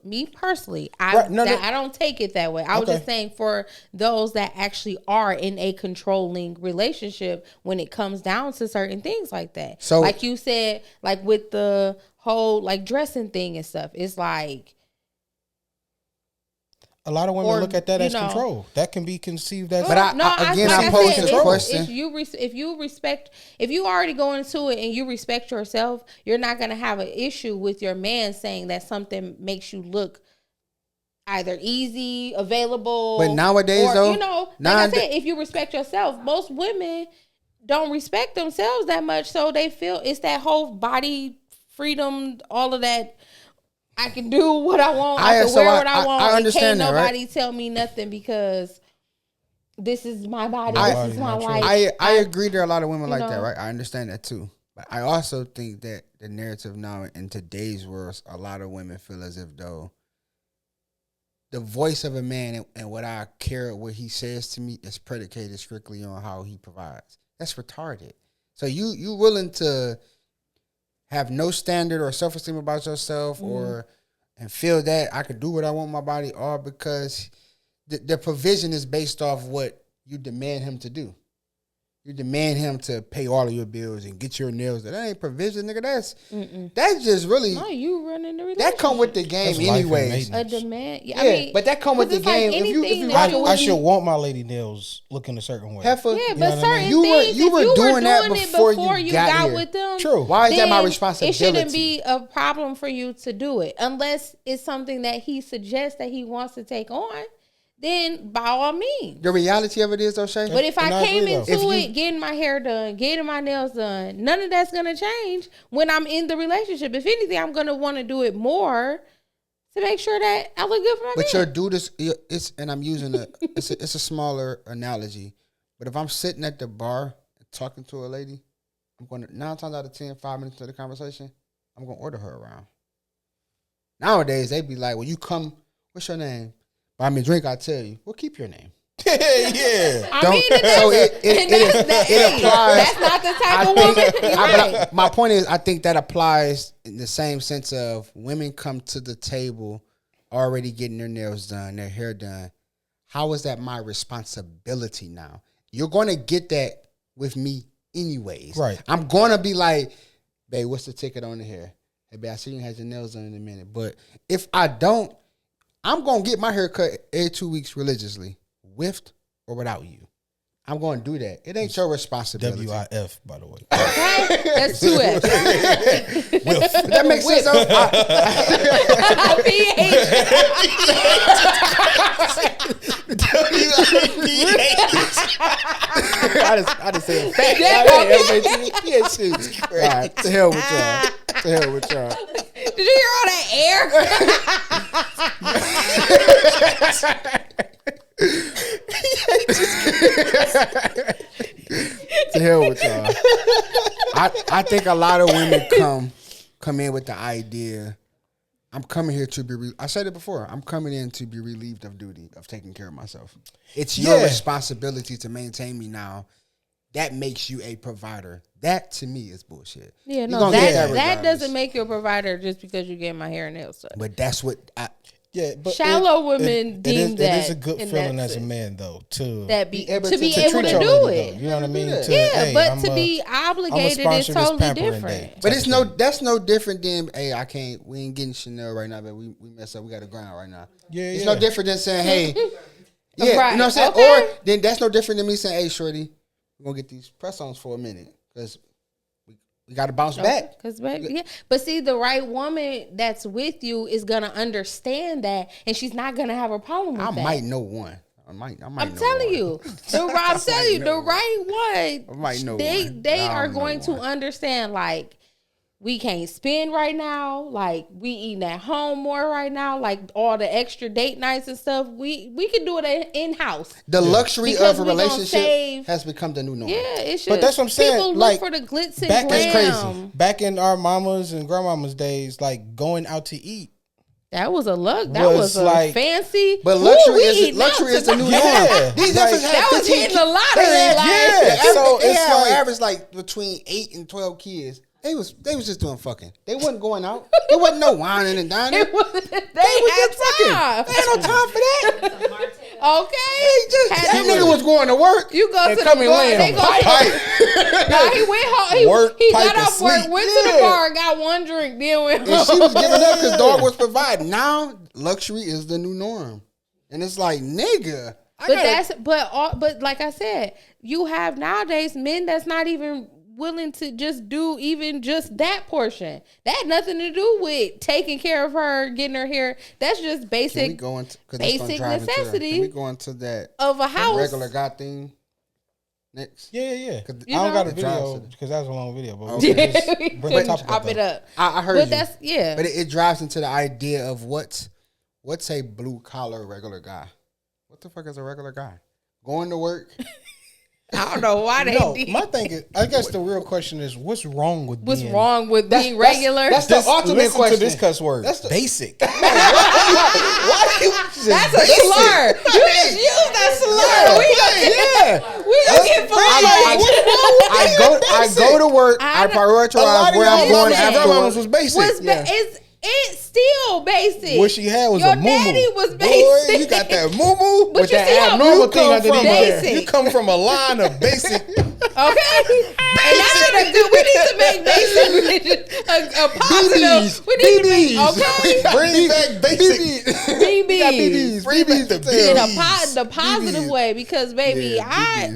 Speaker 2: me personally, I don't take it that way. I was just saying for those that actually are in a controlling relationship when it comes down to certain things like that. So, like you said, like with the whole like dressing thing and stuff, it's like
Speaker 3: a lot of women look at that as control. That can be conceived as.
Speaker 1: But I pose the question:
Speaker 2: if you already go into it and you respect yourself, you're not going to have an issue with your man saying that something makes you look either easy, available.
Speaker 1: But nowadays, like
Speaker 2: I said, if you respect yourself, most women don't respect themselves that much, so they feel it's that whole body freedom, all of that. I can do what I want. I can wear what I want. I understand and can't nobody tell me nothing because this is my body. This is my life.
Speaker 1: I agree there are a lot of women like that, right? I understand that too. But I also think that the narrative now in today's world, a lot of women feel as if though the voice of a man and what I care, what he says to me is predicated strictly on how he provides. That's retarded. So you willing to have no standard or self-esteem about yourself and feel that I could do what I want with my body, all because the provision is based off what you demand him to do. You demand him to pay all of your bills and get your nails. That ain't provision, nigga. That's just really.
Speaker 2: No, you running the relationship.
Speaker 1: That come with the game anyways.
Speaker 2: A demand.
Speaker 1: Yeah, I mean, but that come with the game.
Speaker 2: Like
Speaker 1: if you
Speaker 3: I should want my lady nails looking a certain way.
Speaker 2: Heifer, yeah, but certain things, you were doing that before you got with them.
Speaker 1: True. Why is that my responsibility?
Speaker 2: It shouldn't be a problem for you to do it unless it's something that he suggests that he wants to take on. Then by all means.
Speaker 1: The reality of it is, though, Shay.
Speaker 2: But if I came into it getting my hair done, getting my nails done, none of that's gonna change when I'm in the relationship. If anything, I'm gonna want to do it more to make sure that I look good for my man.
Speaker 1: But your dude is, and I'm using it's a smaller analogy. But if I'm sitting at the bar and talking to a lady, I'm gonna 9 times out of 10, 5 minutes into the conversation, I'm gonna order her around. Nowadays they be like, "Well, you come. What's your name? Buy me a drink, I tell you." Well, keep your name.
Speaker 3: Yeah.
Speaker 2: I mean, it applies. That's not the type of woman. Right.
Speaker 1: My point is, I think that applies in the same sense of women come to the table already getting their nails done, their hair done. How is that my responsibility now? You're going to get that with me anyways.
Speaker 3: Right.
Speaker 1: I'm going to be like, babe, what's the ticket on the hair? Hey, babe, I see you had your nails done in a minute. But if I don't, I'm going to get my hair cut every 2 weeks religiously, with or without you. I'm going to do that. It ain't your responsibility.
Speaker 3: WIF, by the way.
Speaker 2: Okay? That's 2 F's.
Speaker 1: That makes sense. I just said fact. All right, to hell with y'all. To hell with y'all.
Speaker 2: Did you hear all that
Speaker 1: To hell with y'all. I think a lot of women come in with the idea, I'm coming here to be, I said it before, I'm coming in to be relieved of duty of taking care of myself. It's your responsibility to maintain me now. That makes you a provider. That to me is bullshit.
Speaker 2: Yeah, no, that doesn't make you a provider just because you get my hair and nails done.
Speaker 1: But that's what
Speaker 2: but shallow women deem that.
Speaker 3: It is a good feeling as a man, though, to
Speaker 2: be able to do it.
Speaker 3: You know what I mean?
Speaker 2: But to be obligated is totally different.
Speaker 1: But that's no different than, hey, we ain't getting Chanel right now, but we mess up. We got to grind right now. Yeah, it's no different than saying, hey, you know what I'm saying? Okay. Or then that's no different than me saying, hey, shorty, we're gonna get these press-ons for a minute because we got to bounce back.
Speaker 2: But see, the right woman that's with you is gonna understand that, and she's not gonna have a problem with that.
Speaker 1: I might know one. I'm
Speaker 2: telling you, the right one. I might know they are going to understand. Like, we can't spend right now. Like, we eating at home more right now. Like, all the extra date nights and stuff. We can do it in house.
Speaker 1: The luxury of a relationship has become the new norm.
Speaker 2: Yeah, it should.
Speaker 3: But that's what I'm saying.
Speaker 2: People look for the glitz and glam.
Speaker 3: That's crazy. Back in our mamas and grandmamas days, like going out to eat.
Speaker 2: That was a look. That was like fancy.
Speaker 1: But luxury is the new norm.
Speaker 3: Yeah.
Speaker 1: These efforts
Speaker 2: that was hitting a lottery.
Speaker 1: So it's like average like between 8 and 12 kids. They was just doing fucking. They wasn't going out. There wasn't no whining and dining.
Speaker 2: They was just fucking.
Speaker 1: They had no time for that.
Speaker 2: Okay.
Speaker 1: That nigga was going to work.
Speaker 2: You go
Speaker 1: and
Speaker 2: to
Speaker 1: come
Speaker 2: the
Speaker 1: and land
Speaker 2: bar. No, he went home. He got off work, went to the bar, got one drink, then went home.
Speaker 1: And she was giving up because dog was providing. Now luxury is the new norm, and it's like, nigga.
Speaker 2: But like I said, you have nowadays men that's not even willing to just do even just that portion. That had nothing to do with taking care of her, getting her hair. That's just basic necessities.
Speaker 1: Can we go into that
Speaker 2: of a house
Speaker 1: regular guy thing next?
Speaker 3: Yeah. I don't got a video because that's a long video. But we'll
Speaker 2: chop it up.
Speaker 1: I heard
Speaker 2: but
Speaker 1: you.
Speaker 2: That's
Speaker 1: But it drives into the idea of what's a blue collar regular guy. What the fuck is a regular guy? Going to work.
Speaker 2: I don't know why they did.
Speaker 3: My thing is, I guess the real question is, what's wrong with being
Speaker 2: regular?
Speaker 1: That's the ultimate question.
Speaker 3: To this cuss word. That's basic.
Speaker 2: That's a slur. You just use that slur. We gonna get fired.
Speaker 1: I go to work. I prioritize where I'm going afterwards.
Speaker 3: Was basic.
Speaker 2: It's still basic.
Speaker 3: What she had was
Speaker 2: your
Speaker 3: a moo-moo.
Speaker 2: Your daddy was basic.
Speaker 3: Boy, you got that moo-moo
Speaker 2: with that abnormal thing underneath there.
Speaker 3: You come from a line of basic.
Speaker 2: Okay. And we need to make basic a positive. We need to make, okay.
Speaker 3: Bring back basic.
Speaker 2: BBs.
Speaker 3: Bring back
Speaker 2: the positive way, because baby, I ain't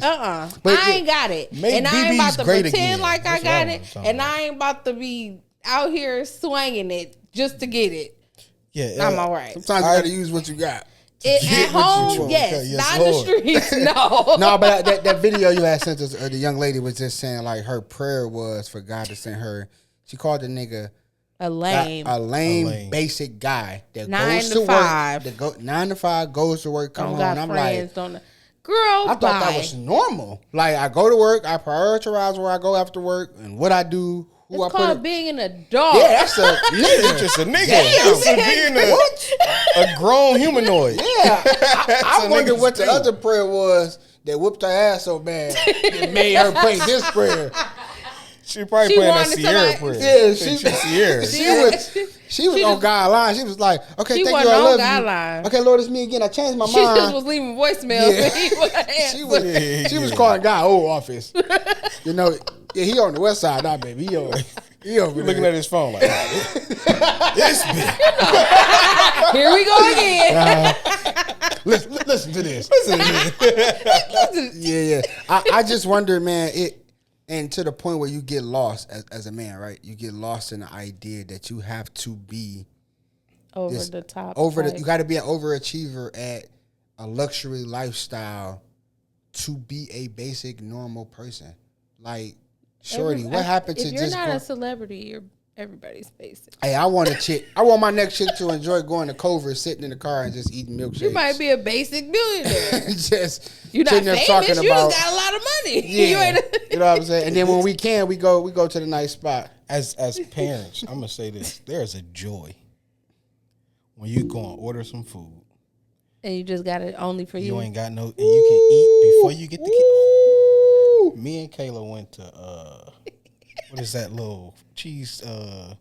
Speaker 2: got it. And I ain't about to pretend like I got it. And I ain't about to be out here swinging it just to get it.
Speaker 3: Yeah.
Speaker 2: Not my right.
Speaker 1: Sometimes you gotta use what you got.
Speaker 2: At home, yes. Not in the streets, no.
Speaker 1: No, but that video you had sent us, the young lady was just saying like her prayer was for God to send her. She called the nigga a lame basic guy that
Speaker 2: 9
Speaker 1: goes
Speaker 2: to
Speaker 1: to
Speaker 2: 5.
Speaker 1: work. That 9 to 5 goes to work, come home. And I'm like,
Speaker 2: girl,
Speaker 1: I thought that was normal. Like I go to work, I prioritize where I go after work and what I do.
Speaker 2: It's called being an adult.
Speaker 1: Yeah, that's a nigga.
Speaker 3: Just a nigga. It's being a grown humanoid.
Speaker 1: Yeah. I wonder what the other prayer was that whooped her ass so bad that made her pray this prayer.
Speaker 3: She probably playing that Sierra prayer.
Speaker 1: Yeah,
Speaker 3: Sierra.
Speaker 1: She was on guidelines. She was like, okay, thank you, I love you. Okay, Lord, it's me again. I changed my mind.
Speaker 2: She just was leaving voicemails.
Speaker 1: Yeah. She was calling God old office. You know, yeah, he on the west side now, baby. He over
Speaker 3: looking at his phone like, this bitch.
Speaker 2: Here we go again.
Speaker 1: Listen to this. Yeah. I just wonder, man, and to the point where you get lost as a man, right? You get lost in the idea that you have to be
Speaker 2: over the top.
Speaker 1: You got to be an overachiever at a luxury lifestyle to be a basic normal person. Like, shorty, what happened to just?
Speaker 2: If you're not a celebrity, everybody's basic.
Speaker 1: Hey, I want a chick. I want my next chick to enjoy going to Culver, sitting in the car and just eating milkshakes.
Speaker 2: You might be a basic millionaire. You're not famous.
Speaker 1: Talking
Speaker 2: you just got a lot of money.
Speaker 1: Yeah, you know what I'm saying. And then when we go to the nice spot.
Speaker 3: As parents, I'm gonna say this: there's a joy when you go and order some food,
Speaker 2: and you just got it only for you.
Speaker 3: You ain't got no, and you can eat before you get the kid. Me and Kayla went to what is that little cheesesteak,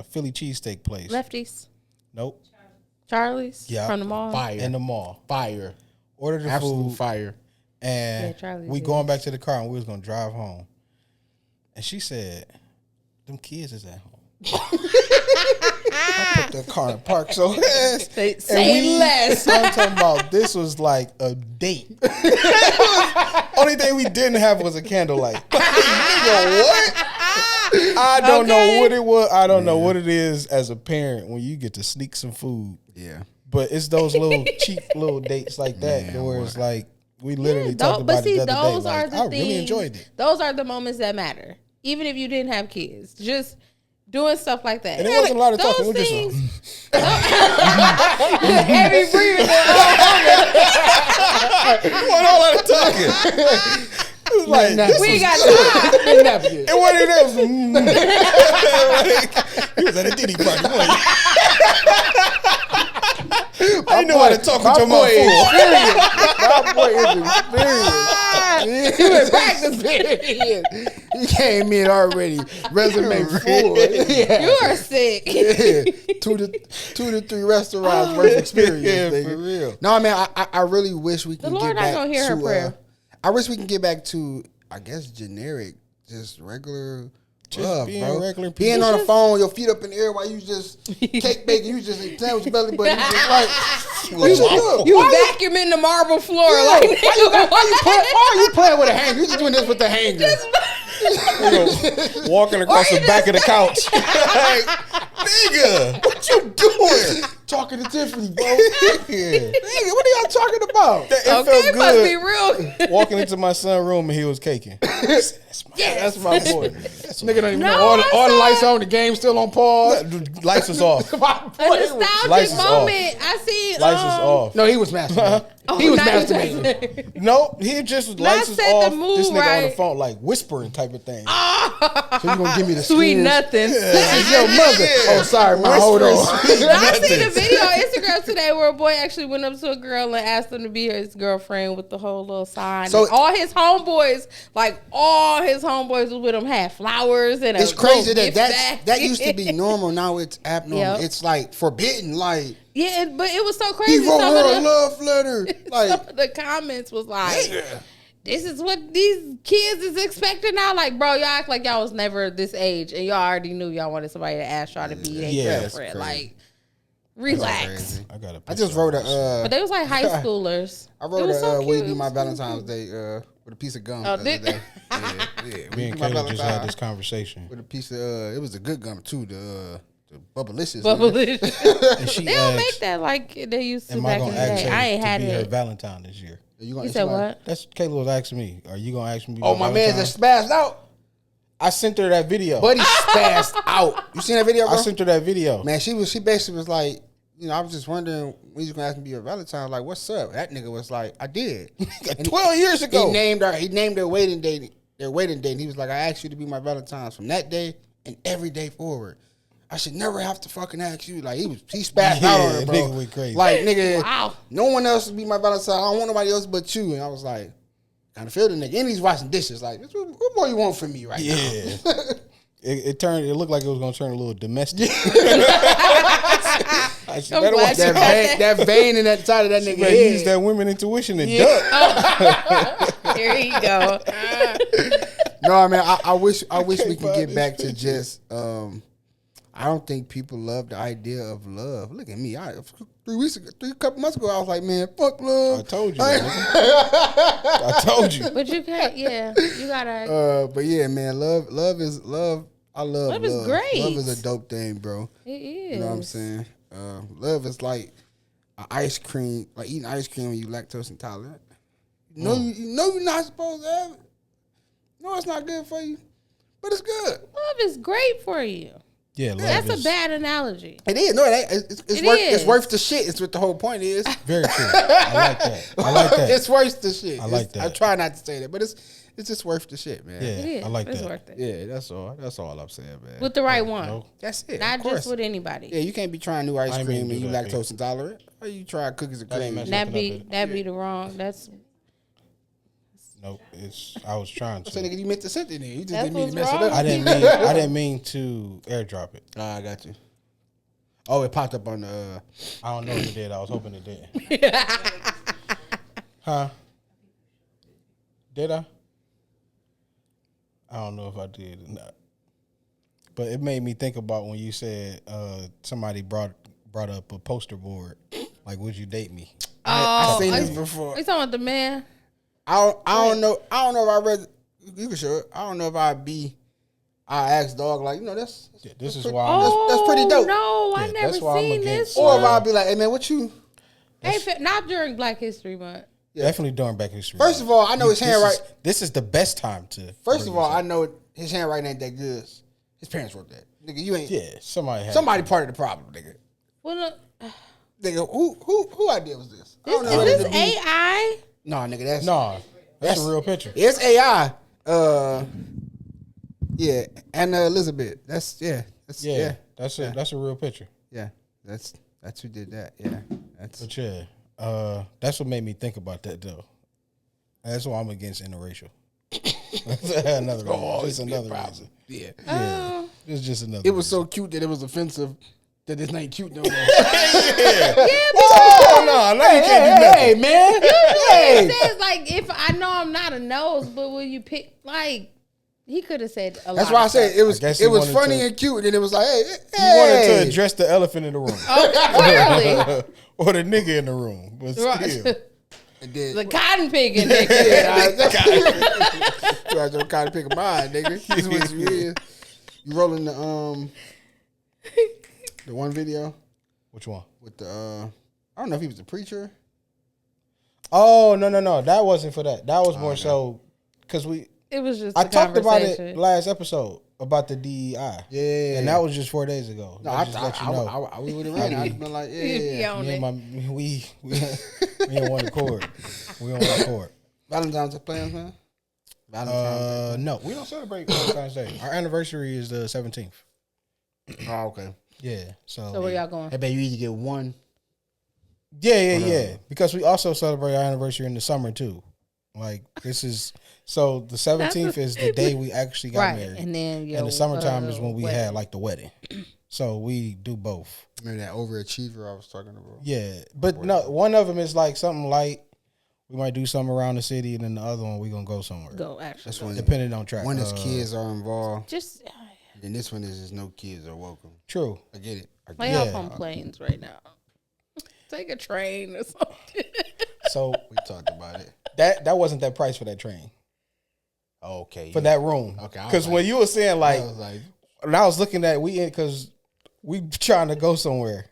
Speaker 3: Philly cheesesteak place?
Speaker 2: Lefties.
Speaker 3: Nope.
Speaker 2: Charlie's.
Speaker 3: Yeah.
Speaker 2: From the mall.
Speaker 3: Fire. In the mall.
Speaker 1: Fire.
Speaker 3: Ordered the
Speaker 1: Absolute
Speaker 3: food.
Speaker 1: Fire.
Speaker 3: And we going back to the car and we was gonna drive home. And she said, "Them kids is at home." I put the car in park so fast.
Speaker 2: Say less.
Speaker 3: I'm talking about this was like a date. Only thing we didn't have was a candlelight. Nigga, what? I don't know what it was. I don't know what it is as a parent when you get to sneak some food.
Speaker 1: Yeah.
Speaker 3: But it's those little cheap little dates like that where it's like we literally talked about it the other day. Like, I really enjoyed it.
Speaker 2: Those are the moments that matter. Even if you didn't have kids. Just doing stuff like that.
Speaker 3: And it wasn't a lot of talking. It was just
Speaker 2: heavy breathing.
Speaker 3: What all that talking? It was like,
Speaker 2: we ain't got time.
Speaker 3: And what it is, he was at a Diddy party. I know how to talk with your mouth full.
Speaker 1: My boy is experienced. He was practicing. He came in already resume full. Yeah.
Speaker 2: You are sick.
Speaker 1: Yeah. 2 to 3 restaurants worth experience.
Speaker 3: Yeah, for real.
Speaker 1: No, man, I really wish we can
Speaker 2: get back to... The Lord not going to hear her prayer.
Speaker 1: I wish we can get back to, I guess, generic, just regular...
Speaker 3: Just
Speaker 1: love,
Speaker 3: being
Speaker 1: bro.
Speaker 3: regular people.
Speaker 1: Being on the phone, your feet up in the air while you just cake baking, you just sandwich your belly button.
Speaker 2: You vacuuming the marble floor. Yeah, like,
Speaker 1: why are you playing with a hanger? You just doing this with the hanger.
Speaker 3: Walking across the back of the couch. Like, nigga, what you doing?
Speaker 1: Talking to Tiffany, bro. Nigga, what are y'all talking about?
Speaker 3: It felt good.
Speaker 2: Must be real.
Speaker 3: Walking into my son's room and he was caking.
Speaker 1: That's my boy. Nigga don't even know. All the lights on, the game still on pause.
Speaker 3: Lights was off.
Speaker 2: A nostalgic moment. I see.
Speaker 3: Lights was off.
Speaker 1: No, he was masturbating. He was masturbating.
Speaker 3: No, he just was lights was off. This nigga on the phone like whispering type of thing.
Speaker 1: So you gonna give me the
Speaker 2: sweet
Speaker 1: skins?
Speaker 2: nothing.
Speaker 1: It's your mother. Oh, sorry, my hold on.
Speaker 2: I seen a video on Instagram today where a boy actually went up to a girl and asked him to be his girlfriend with the whole little sign. So all his homeboys was with him, had flowers and
Speaker 1: it's crazy that used to be normal. Now it's abnormal.
Speaker 2: Yep.
Speaker 1: It's like forbidden. Like
Speaker 2: but it was so crazy.
Speaker 1: He wrote her a love letter. Like
Speaker 2: some of the comments was like, this is what these kids is expecting now. Like, bro, y'all act like y'all was never this age and y'all already knew y'all wanted somebody to ask y'all to be their girlfriend. Like, relax.
Speaker 1: I just wrote
Speaker 2: but they was like high schoolers.
Speaker 1: I wrote will you be my Valentine's Day with a piece of gum the other day.
Speaker 3: Me and Kayla just had this conversation.
Speaker 1: With a piece of it was a good gum too, the Bubblicious.
Speaker 2: They don't make that like they used to back in the day. I ain't had it.
Speaker 3: Her Valentine this year.
Speaker 2: You said what?
Speaker 3: That's Kayla was asking me. Are you gonna ask me?
Speaker 1: Oh, my man just spazzed out.
Speaker 3: I sent her that video.
Speaker 1: But he spazzed out. You seen that video, bro?
Speaker 3: I sent her that video.
Speaker 1: Man, she basically was like, I was just wondering when you gonna ask me to be your Valentine. Like, what's up? That nigga was like, I did.
Speaker 3: 12 years ago.
Speaker 1: He named their wedding date. And he was like, I asked you to be my Valentine's from that day and every day forward. I should never have to fucking ask you. Like, he spazzed out on her, bro.
Speaker 3: Nigga went crazy.
Speaker 1: Like, nigga, wow. No one else would be my Valentine. I don't want nobody else but you. And I was like, kind of feel the nigga. And he's washing dishes. Like, what more you want from me right now?
Speaker 3: It looked like it was gonna turn a little domestic.
Speaker 1: That vein in that side of that nigga head.
Speaker 3: Use that women intuition and duck.
Speaker 2: Here you go.
Speaker 1: No, I mean, I wish we could get back to just. I don't think people love the idea of love. Look at me. Couple months ago, I was like, man, fuck love.
Speaker 3: I told you. I told you.
Speaker 2: But you can't. Yeah, you gotta.
Speaker 1: But yeah, man, love is love. I love love.
Speaker 2: Love is great.
Speaker 1: Love is a dope thing, bro.
Speaker 2: It is.
Speaker 1: You know what I'm saying? Love is like ice cream, like eating ice cream when you lactose intolerant. You know you're not supposed to have it. You know it's not good for you, but it's good.
Speaker 2: Love is great for you.
Speaker 3: Yeah,
Speaker 2: that's a bad analogy.
Speaker 1: It is. No, it's worth the shit. It's what the whole point is.
Speaker 3: Very true. I like that.
Speaker 1: It's worth the shit.
Speaker 3: I like that.
Speaker 1: I try not to say that, but it's just worth the shit, man.
Speaker 3: Yeah, I like that.
Speaker 2: It's worth it.
Speaker 1: Yeah, that's all. That's all I'm saying, man.
Speaker 2: With the right one.
Speaker 3: No.
Speaker 1: That's it.
Speaker 2: Not just with anybody.
Speaker 1: Yeah, you can't be trying new ice cream and you lactose intolerant. Or you try cookies and cream.
Speaker 2: That be the wrong. That's.
Speaker 3: No, I was trying to.
Speaker 1: So nigga, you meant to send it in. You just didn't mean to mess it up.
Speaker 3: I didn't mean to airdrop it.
Speaker 1: I got you. Oh, it popped up on the.
Speaker 3: I don't know if it did. I was hoping it did. Huh? Did I? I don't know if I did or not. But it made me think about when you said somebody brought up a poster board. Like, would you date me?
Speaker 1: I've seen this before.
Speaker 2: You talking about the man?
Speaker 1: I don't know. I don't know if I read. You can show it. I don't know if I ask dog like
Speaker 3: this is
Speaker 1: pretty,
Speaker 3: why.
Speaker 1: That's pretty dope.
Speaker 2: No, I never seen this.
Speaker 1: Or if I'll be like, hey man, what you?
Speaker 2: Hey, not during Black History Month.
Speaker 3: Yeah. Definitely during Black History.
Speaker 1: First of all, I know his handwriting.
Speaker 3: This is the best time to.
Speaker 1: First of all, I know his handwriting ain't that good. His parents wrote that. Nigga, you ain't.
Speaker 3: Yeah,
Speaker 1: somebody part of the problem, nigga.
Speaker 2: Well,
Speaker 1: nigga, who idea was this?
Speaker 2: Is this AI?
Speaker 1: No, nigga,
Speaker 3: that's a real picture.
Speaker 1: It's AI. Yeah, Anna Elizabeth. That's
Speaker 3: a real picture.
Speaker 1: Yeah, that's who did that. Yeah,
Speaker 3: that's what made me think about that though. That's why I'm against interracial. Another reason. It's another reason. Yeah. It's just another.
Speaker 1: It was so cute that it was offensive. That this ain't cute no more.
Speaker 3: No, you can't do nothing.
Speaker 1: Hey, man.
Speaker 2: It says like if I know I'm not a nose, but will you pick like he could have said a lot.
Speaker 1: That's why I said it was funny and cute, and then it was like, hey.
Speaker 3: He wanted to address the elephant in the room.
Speaker 2: Clearly.
Speaker 3: Or the nigga in the room. But still.
Speaker 2: The cotton picking nigga.
Speaker 1: You got your cotton picking mind, nigga. This is what you is. You rolling the one video?
Speaker 3: Which one?
Speaker 1: With the I don't know if he was a preacher.
Speaker 3: Oh, no. That wasn't for that. That was more so because
Speaker 2: it was just
Speaker 3: I talked about it last episend about the DEI.
Speaker 1: Yeah.
Speaker 3: And that was just 4 days ago.
Speaker 1: No, I would have ran. I'd been like,
Speaker 3: we on one accord. We on one accord.
Speaker 1: Valentine's plans, man. Valentine's Day?
Speaker 3: No, we don't celebrate Valentine's Day. Our anniversary is the 17th.
Speaker 1: Oh, okay.
Speaker 3: Yeah. So
Speaker 2: where y'all going?
Speaker 1: I bet you either get one.
Speaker 3: Yeah. Because we also celebrate our anniversary in the summer too. Like this is so the 17th is the day we actually got married,
Speaker 2: and then
Speaker 3: and the summertime is when we had like the wedding. So we do both.
Speaker 1: Maybe that overachiever I was talking about.
Speaker 3: Yeah, but no, one of them is like something light. We might do something around the city, and then the other one we gonna go somewhere.
Speaker 1: That's one,
Speaker 3: depending on track.
Speaker 1: One is kids are involved.
Speaker 2: Just
Speaker 1: then this one is no kids are welcome.
Speaker 3: True,
Speaker 1: I get it.
Speaker 2: Lay off on planes right now. Take a train or something.
Speaker 3: So
Speaker 1: we talked about it.
Speaker 3: That wasn't that price for that train.
Speaker 1: Okay.
Speaker 3: For that room.
Speaker 1: Okay.
Speaker 3: Because when you were saying when I was looking at because we trying to go somewhere,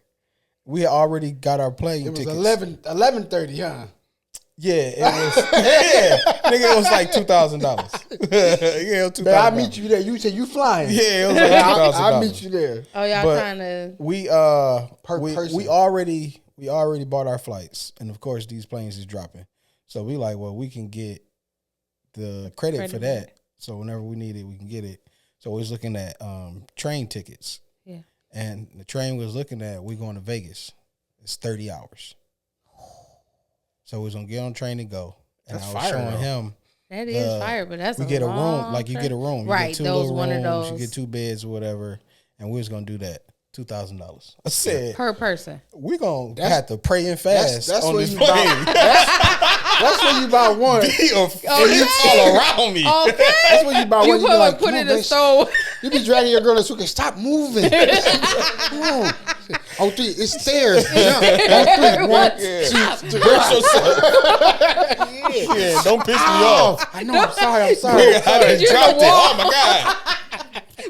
Speaker 3: we had already got our plane tickets.
Speaker 1: It was 11:30, huh?
Speaker 3: Yeah, it was. Nigga, it was like $2,000. Yeah, $2,000.
Speaker 1: But I'll meet you there. You said you flying.
Speaker 3: Yeah, it was like $2,000.
Speaker 1: I'll meet you there.
Speaker 2: Oh, y'all trying to?
Speaker 3: We already bought our flights, and of course these planes is dropping. So we like, well, we can get the credit for that. So whenever we need it, we can get it. So we was looking at train tickets.
Speaker 2: Yeah.
Speaker 3: And the train was looking at, we going to Vegas. It's 30 hours. So we was going to get on the train and go. And
Speaker 1: that's
Speaker 3: I was showing him.
Speaker 2: That is fire, but that's
Speaker 3: we get a room. Like you get a room. You
Speaker 2: right.
Speaker 3: Get two
Speaker 2: those
Speaker 3: little
Speaker 2: one
Speaker 3: rooms,
Speaker 2: of those.
Speaker 3: You get 2 beds or whatever. And we was going to do that. $2,000. I said
Speaker 2: per person.
Speaker 3: We gonna have to pray and fast
Speaker 1: that's
Speaker 3: on this
Speaker 1: plane. That's when you buy one.
Speaker 3: All around me.
Speaker 2: Okay.
Speaker 1: That's when you buy one.
Speaker 2: You put it in the stove.
Speaker 1: You be dragging your girl to school. Stop moving. Come on. Oh, 3. It's stairs. Jump. On 3. 1, 2, 3.
Speaker 3: Brace yourself. Yeah, don't piss me off.
Speaker 1: I know. I'm sorry.
Speaker 3: I done dropped it. Oh my God.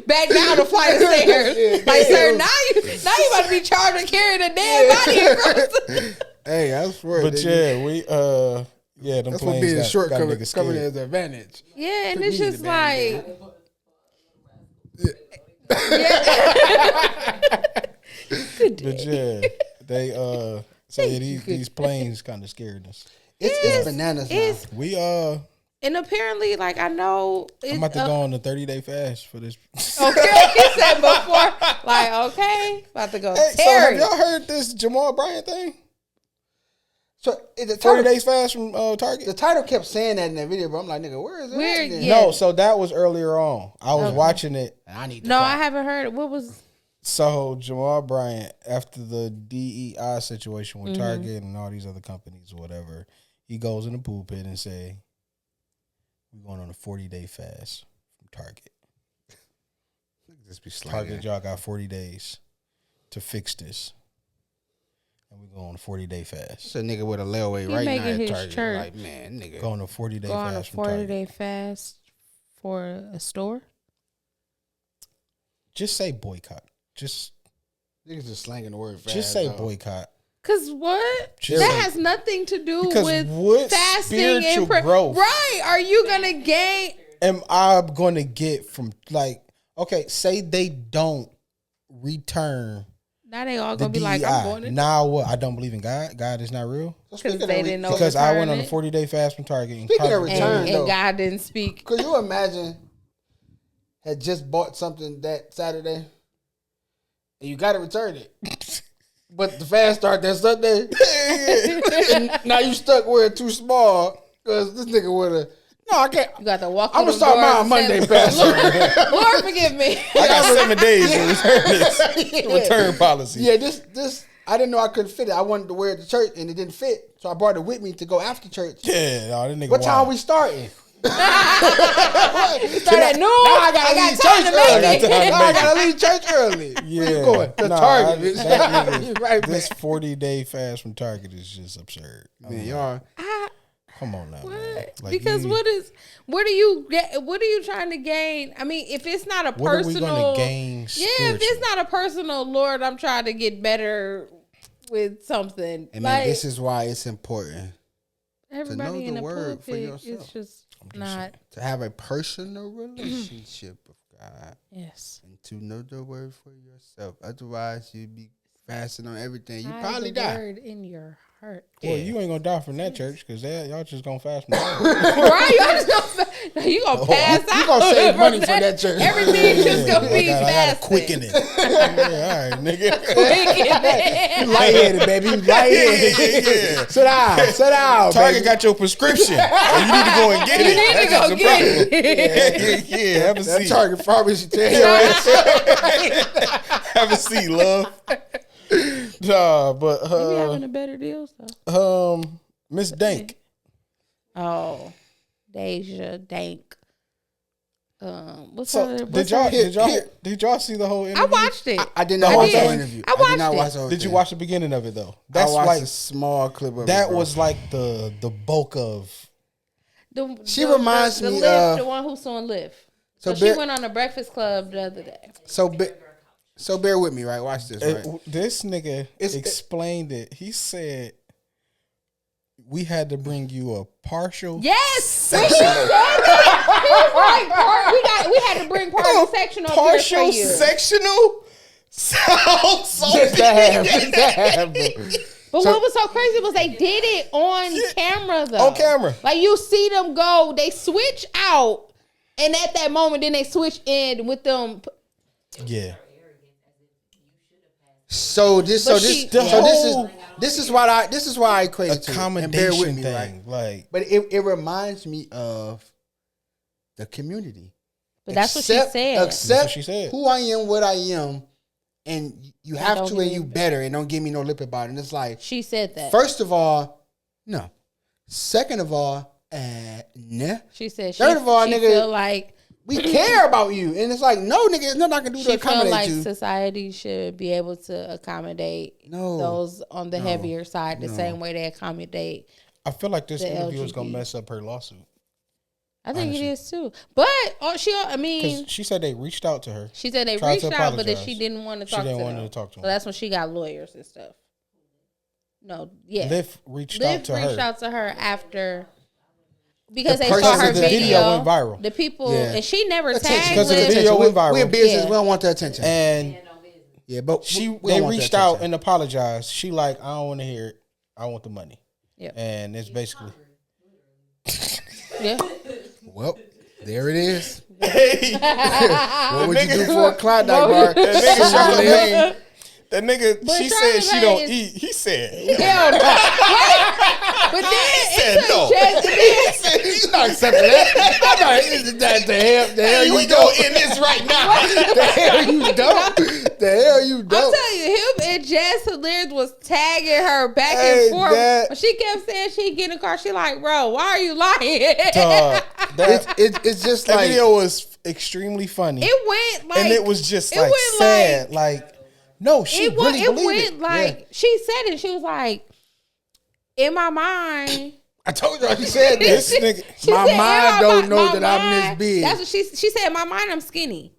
Speaker 2: Back down the flight of stairs. Like, sir, now you about to be charged to carry the dead body across.
Speaker 1: Hey, I swear.
Speaker 3: But yeah, we them
Speaker 1: that's
Speaker 3: planes
Speaker 1: what being short coming
Speaker 3: as
Speaker 1: an advantage.
Speaker 2: Yeah, and it's just like
Speaker 3: But yeah, they these planes kind of scared us.
Speaker 1: It's bananas now.
Speaker 3: We
Speaker 2: and apparently, like, I know
Speaker 3: I'm about to go on a 30-day fast for this.
Speaker 2: Okay, he said before, like, okay, about to go.
Speaker 3: Hey, so have y'all heard this Jamal Bryant thing?
Speaker 1: So is it
Speaker 3: 30 days fast from Target?
Speaker 1: The title kept saying that in that video, but I'm like, nigga, where is it?
Speaker 2: Yeah.
Speaker 3: No, so that was earlier on. I was watching it.
Speaker 1: And I need to
Speaker 2: I haven't heard it. What was?
Speaker 3: So Jamal Bryant, after the DEI situation with Target and all these other companies or whatever, he goes in the pulpit and say, we're going on a 40-day fast from Target.
Speaker 1: Just be
Speaker 3: Target, y'all got 40 days to fix this. And we're going on a 40-day fast.
Speaker 1: It's a nigga with a layaway right now at Target.
Speaker 2: Church.
Speaker 1: Like, man, nigga.
Speaker 3: Going on a 40-day fast from
Speaker 2: Target. 40-day
Speaker 3: Target.
Speaker 2: fast for a store?
Speaker 3: Just say boycott.
Speaker 1: Niggas just slanging the word fast.
Speaker 3: Just say boycott.
Speaker 2: Cause what?
Speaker 3: Just
Speaker 2: that has nothing to do with fasting and
Speaker 3: growth.
Speaker 2: Right? Are you gonna gain?
Speaker 3: Am I gonna get from say they don't return?
Speaker 2: Now they all gonna be like, I'm going to.
Speaker 3: Now what? I don't believe in God. God is not real.
Speaker 2: Because they didn't know.
Speaker 3: Because I went on a 40-day fast from Target.
Speaker 1: Speaking of return,
Speaker 2: and God didn't speak.
Speaker 1: Could you imagine? Had just bought something that Saturday, and you got to return it. But the fast start that Sunday. And now you stuck where it's too small because this nigga would have. No, I can't.
Speaker 2: You got to walk.
Speaker 1: I'm gonna start mine on Monday, Pastor.
Speaker 2: Lord, forgive me.
Speaker 3: I got 7 days to return this return policy.
Speaker 1: Yeah, this I didn't know I couldn't fit it. I wanted to wear it to church and it didn't fit, so I brought it with me to go after church.
Speaker 3: Yeah, no, that nigga.
Speaker 1: What time we starting?
Speaker 2: Start at noon.
Speaker 1: Now I gotta leave church early.
Speaker 3: Now
Speaker 1: I gotta leave church early.
Speaker 3: Yeah,
Speaker 1: where you going? The Target.
Speaker 3: Right, this 40-day fast from Target is just absurd.
Speaker 1: Man, y'all.
Speaker 3: Come on now, man.
Speaker 2: Like because what are you trying to gain? I mean, if it's not a personal,
Speaker 3: what are we gonna gain?
Speaker 2: If it's not a personal, Lord, I'm trying to get better with something.
Speaker 1: And man, this is why it's important.
Speaker 2: Everybody in the
Speaker 1: word for
Speaker 2: pulpit,
Speaker 1: yourself.
Speaker 2: it's just not
Speaker 1: to have a personal relationship with God.
Speaker 2: Yes,
Speaker 1: and to know the word for yourself. Otherwise, you'd be fasting on everything. You
Speaker 2: hide
Speaker 1: probably
Speaker 2: the
Speaker 1: die.
Speaker 2: word in your heart.
Speaker 3: Well, you ain't gonna die from that church because y'all just gonna fast from that.
Speaker 2: Right? Y'all just gonna You gonna pass out.
Speaker 1: You gonna save money for that church.
Speaker 2: Everything's just gonna be fast.
Speaker 3: I gotta quicken it. Yeah, all right, nigga.
Speaker 2: Quicken it.
Speaker 1: You lightheaded, baby. You lightheaded.
Speaker 3: Yeah.
Speaker 1: Sit down.
Speaker 3: Target
Speaker 1: baby.
Speaker 3: got your prescription. And you need to go and get it.
Speaker 2: You need to go get
Speaker 3: it. Yeah, have a
Speaker 1: that
Speaker 3: seat.
Speaker 1: Target pharmacy tell your ass.
Speaker 3: Have a seat, love. Nah, but
Speaker 2: You be having a better deal, so.
Speaker 3: Miss Dank.
Speaker 2: Oh, Deja Dank. What's
Speaker 3: So
Speaker 2: her?
Speaker 3: did y'all see the whole interview?
Speaker 2: I watched it.
Speaker 1: I did not watch the whole interview.
Speaker 2: I watched
Speaker 1: did not
Speaker 2: it.
Speaker 1: watch the whole
Speaker 3: Did you
Speaker 1: thing.
Speaker 3: watch the beginning of it though?
Speaker 1: I watched a small clip of it.
Speaker 3: That
Speaker 1: bro.
Speaker 3: was like the bulk of.
Speaker 1: She reminds me
Speaker 2: Lyft,
Speaker 1: of
Speaker 2: the one who's on Lyft.
Speaker 1: So
Speaker 2: she went on the Breakfast Club the other day.
Speaker 1: So bear with me, right? Watch this, right?
Speaker 3: This nigga explained it. He said we had to bring you a partial.
Speaker 2: Yes, when she said that, he was like, we had to bring partial sectional.
Speaker 3: Partial sectional sounds so
Speaker 1: Just that,
Speaker 2: But what was so crazy was they did it on camera though.
Speaker 3: On camera,
Speaker 2: like you see them go, they switch out, and at that moment, then they switch in with them.
Speaker 3: Yeah.
Speaker 1: This is why I equate it to
Speaker 3: accommodation
Speaker 1: and bear with me,
Speaker 3: thing,
Speaker 1: right?
Speaker 3: like.
Speaker 1: But it reminds me of the community.
Speaker 2: But that's what she said.
Speaker 1: Accept who I am, what I am, and you have to, and you better, and don't give me no lip about it. And it's like
Speaker 2: she said that.
Speaker 1: First of all, no. Second of all, nah.
Speaker 2: She said.
Speaker 1: Third of all,
Speaker 2: she
Speaker 1: nigga,
Speaker 2: feel like
Speaker 1: we care about you, and it's like no, nigga, there's nothing I can do to accommodate
Speaker 2: feel like
Speaker 1: you.
Speaker 2: Society should be able to accommodate those on the heavier side the same way they accommodate.
Speaker 3: I feel like this interview is gonna mess up her lawsuit.
Speaker 2: I think it is too. But
Speaker 3: she said they reached out to her.
Speaker 2: She said they reached out, but that she didn't want to talk to them.
Speaker 3: She didn't want to talk to them.
Speaker 2: So that's when she got lawyers and stuff. No, yeah.
Speaker 3: Lyft reached out to her
Speaker 2: after because they saw her video
Speaker 3: went viral.
Speaker 2: The people and she never tagged
Speaker 3: because the video went viral.
Speaker 1: We're business. We don't want the attention.
Speaker 3: And
Speaker 1: but
Speaker 3: they reached out and apologized. She like, I don't want to hear it. I want the money.
Speaker 2: Yeah.
Speaker 3: And it's basically.
Speaker 2: Yeah.
Speaker 1: Well, there it is. Hey. What would you do for a Klondike bar?
Speaker 3: That nigga, she said she don't eat. He said,
Speaker 2: hell no. But then
Speaker 3: he said no.
Speaker 1: He said he's not accepting that. I'm not. The hell
Speaker 3: you go in this right now.
Speaker 1: The hell you don't. The hell you don't.
Speaker 2: I'm telling you, him and Jess Hilarious was tagging her back and forth. But she kept saying she get in the car. She like, bro, why are you lying?
Speaker 1: It's just
Speaker 3: that
Speaker 1: like
Speaker 3: video was extremely funny.
Speaker 2: It went like,
Speaker 3: and it was just like sad, like. No, she really believed it.
Speaker 2: Like she said it. She was like, in my mind.
Speaker 1: I told you she said this. Nigga, my mind don't know that I'm this big.
Speaker 2: That's what she said. In my mind, I'm skinny.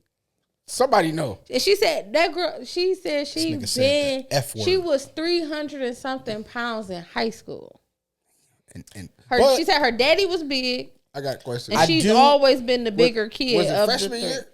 Speaker 1: Somebody know.
Speaker 2: And she said that girl. She said she was 300 and something pounds in high school. She said her daddy was big.
Speaker 1: I got a question.
Speaker 2: And she's always been the bigger kid.
Speaker 1: Was it
Speaker 2: of
Speaker 1: freshman
Speaker 2: the
Speaker 1: year?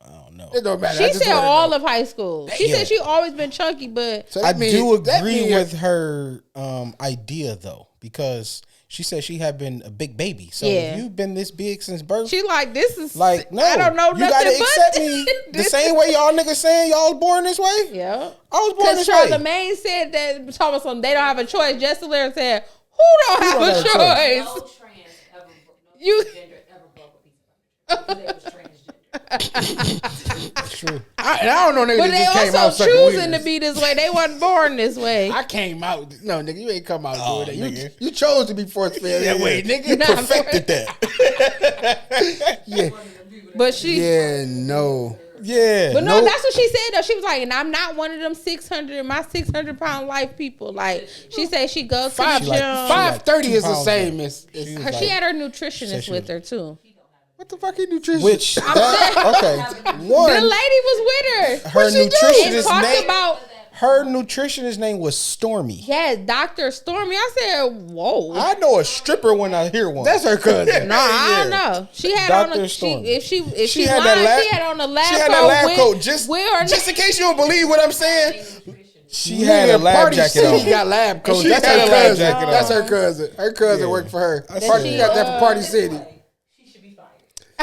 Speaker 3: I don't know.
Speaker 1: It don't matter.
Speaker 2: She said all of high school. She said she always been chunky, but
Speaker 3: I do agree with her idea though, because she said she had been a big baby. So if you've been this big since birth.
Speaker 2: She like, this is
Speaker 3: like, no,
Speaker 2: I don't know
Speaker 3: you
Speaker 2: nothing
Speaker 3: gotta
Speaker 2: but
Speaker 3: accept me the same way y'all niggas saying y'all was born this way.
Speaker 2: Yeah,
Speaker 3: I was born this way.
Speaker 2: Charlamagne said that Thomas, they don't have a choice. Jess Hilarious said, who don't have a choice?
Speaker 5: No trans gender ever broke a piece of furniture. They was transgender.
Speaker 3: It's true.
Speaker 1: I don't know niggas
Speaker 2: but
Speaker 1: that
Speaker 2: they
Speaker 1: just came out
Speaker 2: also choosing to be this way. They wasn't born this way.
Speaker 1: I came out. No, nigga, you ain't come out doing that. You chose to be force-fed that way, nigga.
Speaker 3: You perfected that.
Speaker 1: Yeah.
Speaker 2: But she.
Speaker 1: Yeah, no.
Speaker 3: Yeah.
Speaker 2: But no, that's what she said though. She was like, and I'm not one of them 600-pound life people. Like she said she goes to the gym.
Speaker 1: 530 is the same as
Speaker 2: she had her nutritionist with her too.
Speaker 1: What the fuck is nutrition?
Speaker 3: Which okay. One,
Speaker 2: the lady was with her.
Speaker 3: Her nutritionist name.
Speaker 2: About,
Speaker 3: her nutritionist name was Stormy.
Speaker 2: Yeah, Dr. Stormy. I said, whoa.
Speaker 3: I know a stripper when I hear one.
Speaker 1: That's her cousin.
Speaker 2: No, I don't know. She had
Speaker 3: Dr.
Speaker 2: on a
Speaker 3: Stormy.
Speaker 2: if she
Speaker 3: had
Speaker 2: lied,
Speaker 3: that
Speaker 2: she had on a lab coat.
Speaker 3: She had that lab coat just in case you don't believe what I'm saying. She had a lab jacket on.
Speaker 1: She got lab coat.
Speaker 3: That's her cousin.
Speaker 1: That's her cousin. Her cousin worked for her. She got that for Party City.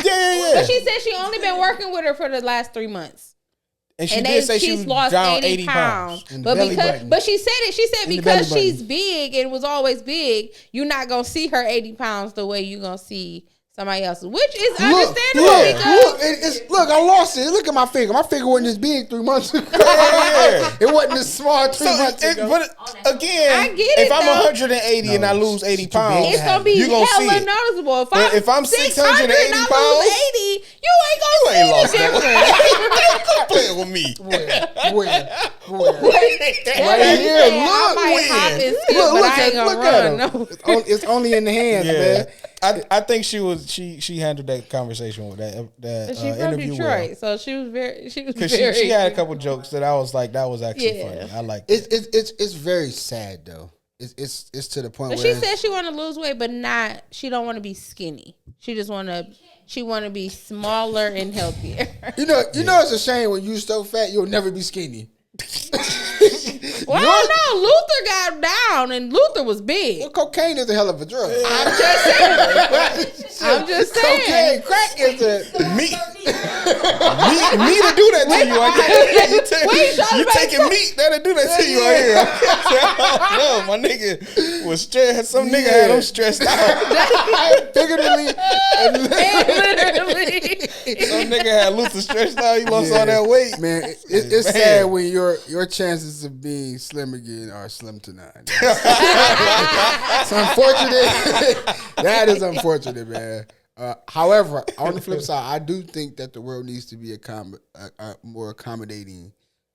Speaker 3: Yeah.
Speaker 2: But she said she only been working with her for the last 3 months.
Speaker 3: And she did say she's lost down 80 pounds.
Speaker 2: But she said it. She said because she's big and was always big, you're not gonna see her 80 pounds the way you're gonna see somebody else, which is understandable.
Speaker 1: Look, I lost it. Look at my figure. My figure wasn't as big 3 months ago. It wasn't as small 3 months ago.
Speaker 3: But again, if I'm 180 and I lose 80 pounds,
Speaker 2: it's gonna be hella noticeable. If I'm 680 pounds, 80, you ain't gonna see any difference.
Speaker 3: Quit playing with me.
Speaker 1: Where? Right here. Look at him. It's only in the hands, man.
Speaker 3: I think she handled that conversation with that
Speaker 2: she from Detroit, so she was very
Speaker 3: she had a couple jokes that I was like, that was actually funny. I like
Speaker 1: it. It's very sad though. It's to the point
Speaker 2: where she said she want to lose weight, but she don't want to be skinny. She just want to be smaller and healthier. You know
Speaker 1: it's a shame when you're so fat you'll never be skinny.
Speaker 2: Well, I don't know. Luther got down, and Luther was big.
Speaker 1: Well, cocaine is a hell of a drug.
Speaker 2: I'm just saying.
Speaker 1: Cocaine, crack is a
Speaker 3: meat to do that to you. You taking meat that'll do that to you out here. No, my nigga was stressed. Some nigga had him stressed out.
Speaker 1: Figuratively and
Speaker 2: literally.
Speaker 3: Some nigga had Luther stressed out. He lost all that weight.
Speaker 1: Man, it's sad when your chances of being slim again are slim to none. It's unfortunate. That is unfortunate, man. However, on the flip side, I do think that the world needs to be more accommodating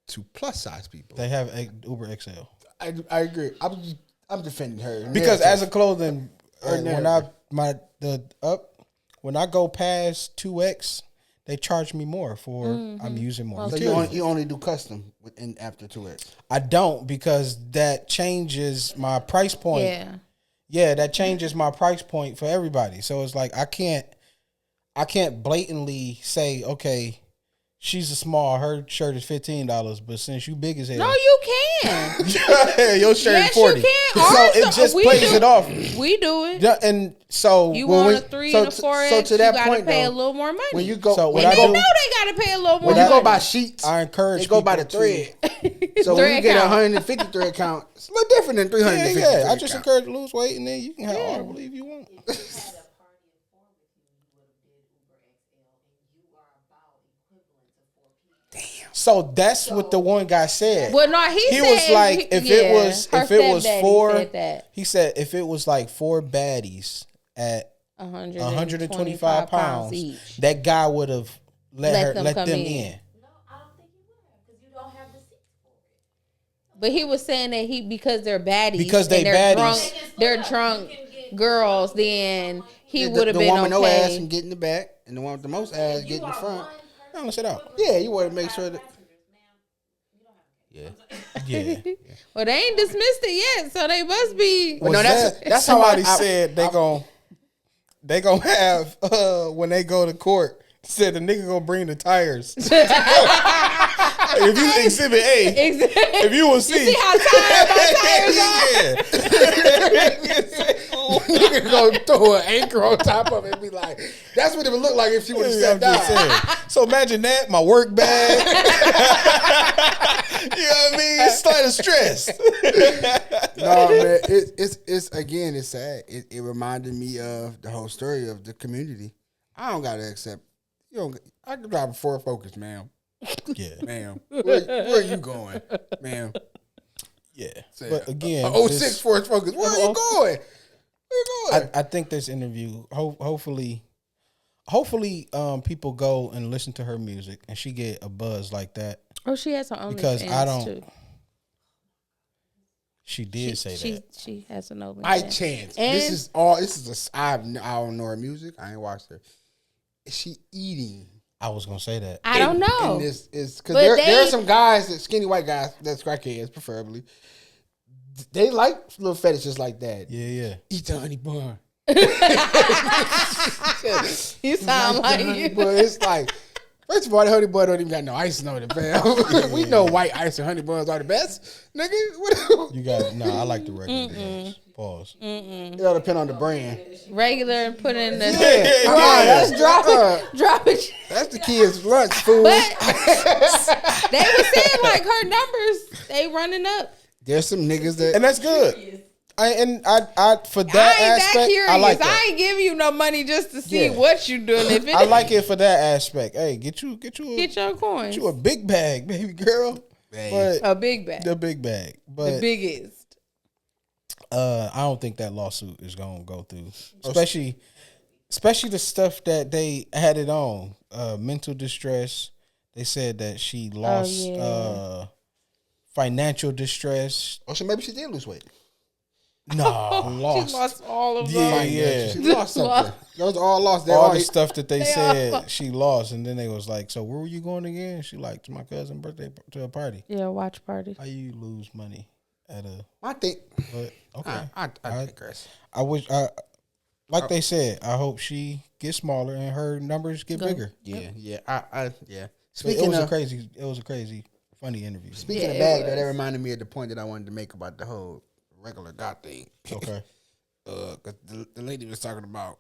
Speaker 1: to plus size people.
Speaker 3: They have Uber XL.
Speaker 1: I agree. I'm defending her
Speaker 3: because as a clothing, when I go past 2X, they charge me more for I'm using more.
Speaker 1: So you only do custom after 2X?
Speaker 3: I don't, because that changes my price point. Yeah, that changes my price point for everybody. So it's like I can't blatantly say, okay, she's a small, her shirt is $15, but since you big as hell.
Speaker 2: No, you can.
Speaker 3: Your shirt is $40.
Speaker 2: You can.
Speaker 3: So it just plays it off.
Speaker 2: We do it.
Speaker 3: Yeah, and so
Speaker 2: you want a 3 and a 4X,
Speaker 1: so to that
Speaker 2: you
Speaker 1: point,
Speaker 2: gotta pay a little more money.
Speaker 1: When you go,
Speaker 2: they know they gotta pay a little more money.
Speaker 1: When you go by sheets,
Speaker 3: I encourage
Speaker 1: they go by the thread. So when you get 150 thread count, it's a little different than 350.
Speaker 3: Yeah, I just encourage you to lose weight, and then you can have all the believe you want. So that's what the one guy said.
Speaker 2: Well, no, he
Speaker 3: was like, if it was 4, he said if it was like 4 baddies at 125 pounds each, that guy would have let them in.
Speaker 5: No, I don't think he would have, because you don't have the seats for it.
Speaker 2: But he was saying that because they're baddies,
Speaker 3: because
Speaker 2: they're drunk girls, then he would have been okay.
Speaker 1: The one with no ass can get in the back, and the one with the most ass get in the front.
Speaker 3: No, sit out.
Speaker 1: Yeah, you want to make sure that.
Speaker 3: Yeah.
Speaker 2: Well, they ain't dismissed it yet, so they must be.
Speaker 1: Well, no, that's
Speaker 3: somebody said they gonna have when they go to court. Said the nigga gonna bring the tires. If you exhibit A, if you will see.
Speaker 2: You see how tired my tires are?
Speaker 1: Nigga gonna throw an anchor on top of it and be like, that's what it would look like if she would have stepped out.
Speaker 3: So imagine that, my work bag. You know what I mean? It's like a stress.
Speaker 1: No, man, it's sad. It reminded me of the whole story of the community. I don't gotta accept. I can drive a Ford Focus, ma'am.
Speaker 3: Yeah,
Speaker 1: ma'am. Where are you going, ma'am?
Speaker 3: Yeah, but again,
Speaker 1: 06 Ford Focus. Where are you going?
Speaker 3: I think this interview, hopefully, people go and listen to her music and she get a buzz like that.
Speaker 2: Oh, she has her own
Speaker 3: because I don't.
Speaker 2: Too.
Speaker 3: She did say that
Speaker 2: she has an open.
Speaker 1: By chance, this is I don't know her music. I ain't watched her. Is she eating?
Speaker 3: I was gonna say that.
Speaker 2: I don't know.
Speaker 1: And this is because there are some guys, skinny white guys, that's crackheads, preferably. They like little fetishes like that.
Speaker 3: Yeah.
Speaker 1: Eat the honey bun.
Speaker 2: You sound like you.
Speaker 1: But it's like, First of all, the honey bun don't even got no icing on it, fam. We know white ice and honey buns are the best, nigga.
Speaker 3: You got I like the regular ones. Pause.
Speaker 1: It all depend on the brand.
Speaker 2: Regular and put in the
Speaker 1: that's
Speaker 2: drop it.
Speaker 1: That's the kids' lunch food.
Speaker 2: But they were saying like her numbers, they running up.
Speaker 1: There's some niggas that,
Speaker 3: and that's good. I for that aspect, I like that.
Speaker 2: I ain't giving you no money just to see what you doing.
Speaker 3: I like it for that aspect. Hey, get your
Speaker 2: coins.
Speaker 3: Get you a big bag, baby girl. But
Speaker 2: a big bag.
Speaker 3: The big bag. But
Speaker 2: the biggest.
Speaker 3: I don't think that lawsuit is gonna go through. Especially the stuff that they had it on. Mental distress. They said that she lost financial distress.
Speaker 1: So maybe she did lose weight.
Speaker 3: No, lost.
Speaker 2: She lost all of
Speaker 3: them. Yeah.
Speaker 1: She lost something. Those all lost.
Speaker 3: All the stuff that they said she lost, and then they was like, "So where were you going again?" She like, "To my cousin's birthday, to a party."
Speaker 2: Yeah, watch party.
Speaker 3: How you lose money at a?
Speaker 1: I think.
Speaker 3: But okay,
Speaker 1: I digress.
Speaker 3: I wish. Like they said, I hope she gets smaller and her numbers get bigger.
Speaker 1: Yeah.
Speaker 3: Speaking, it was a crazy, funny interview.
Speaker 1: Speaking of bag, that reminded me of the point that I wanted to make about the whole regular God thing.
Speaker 3: Okay.
Speaker 1: Cause the lady was talking about.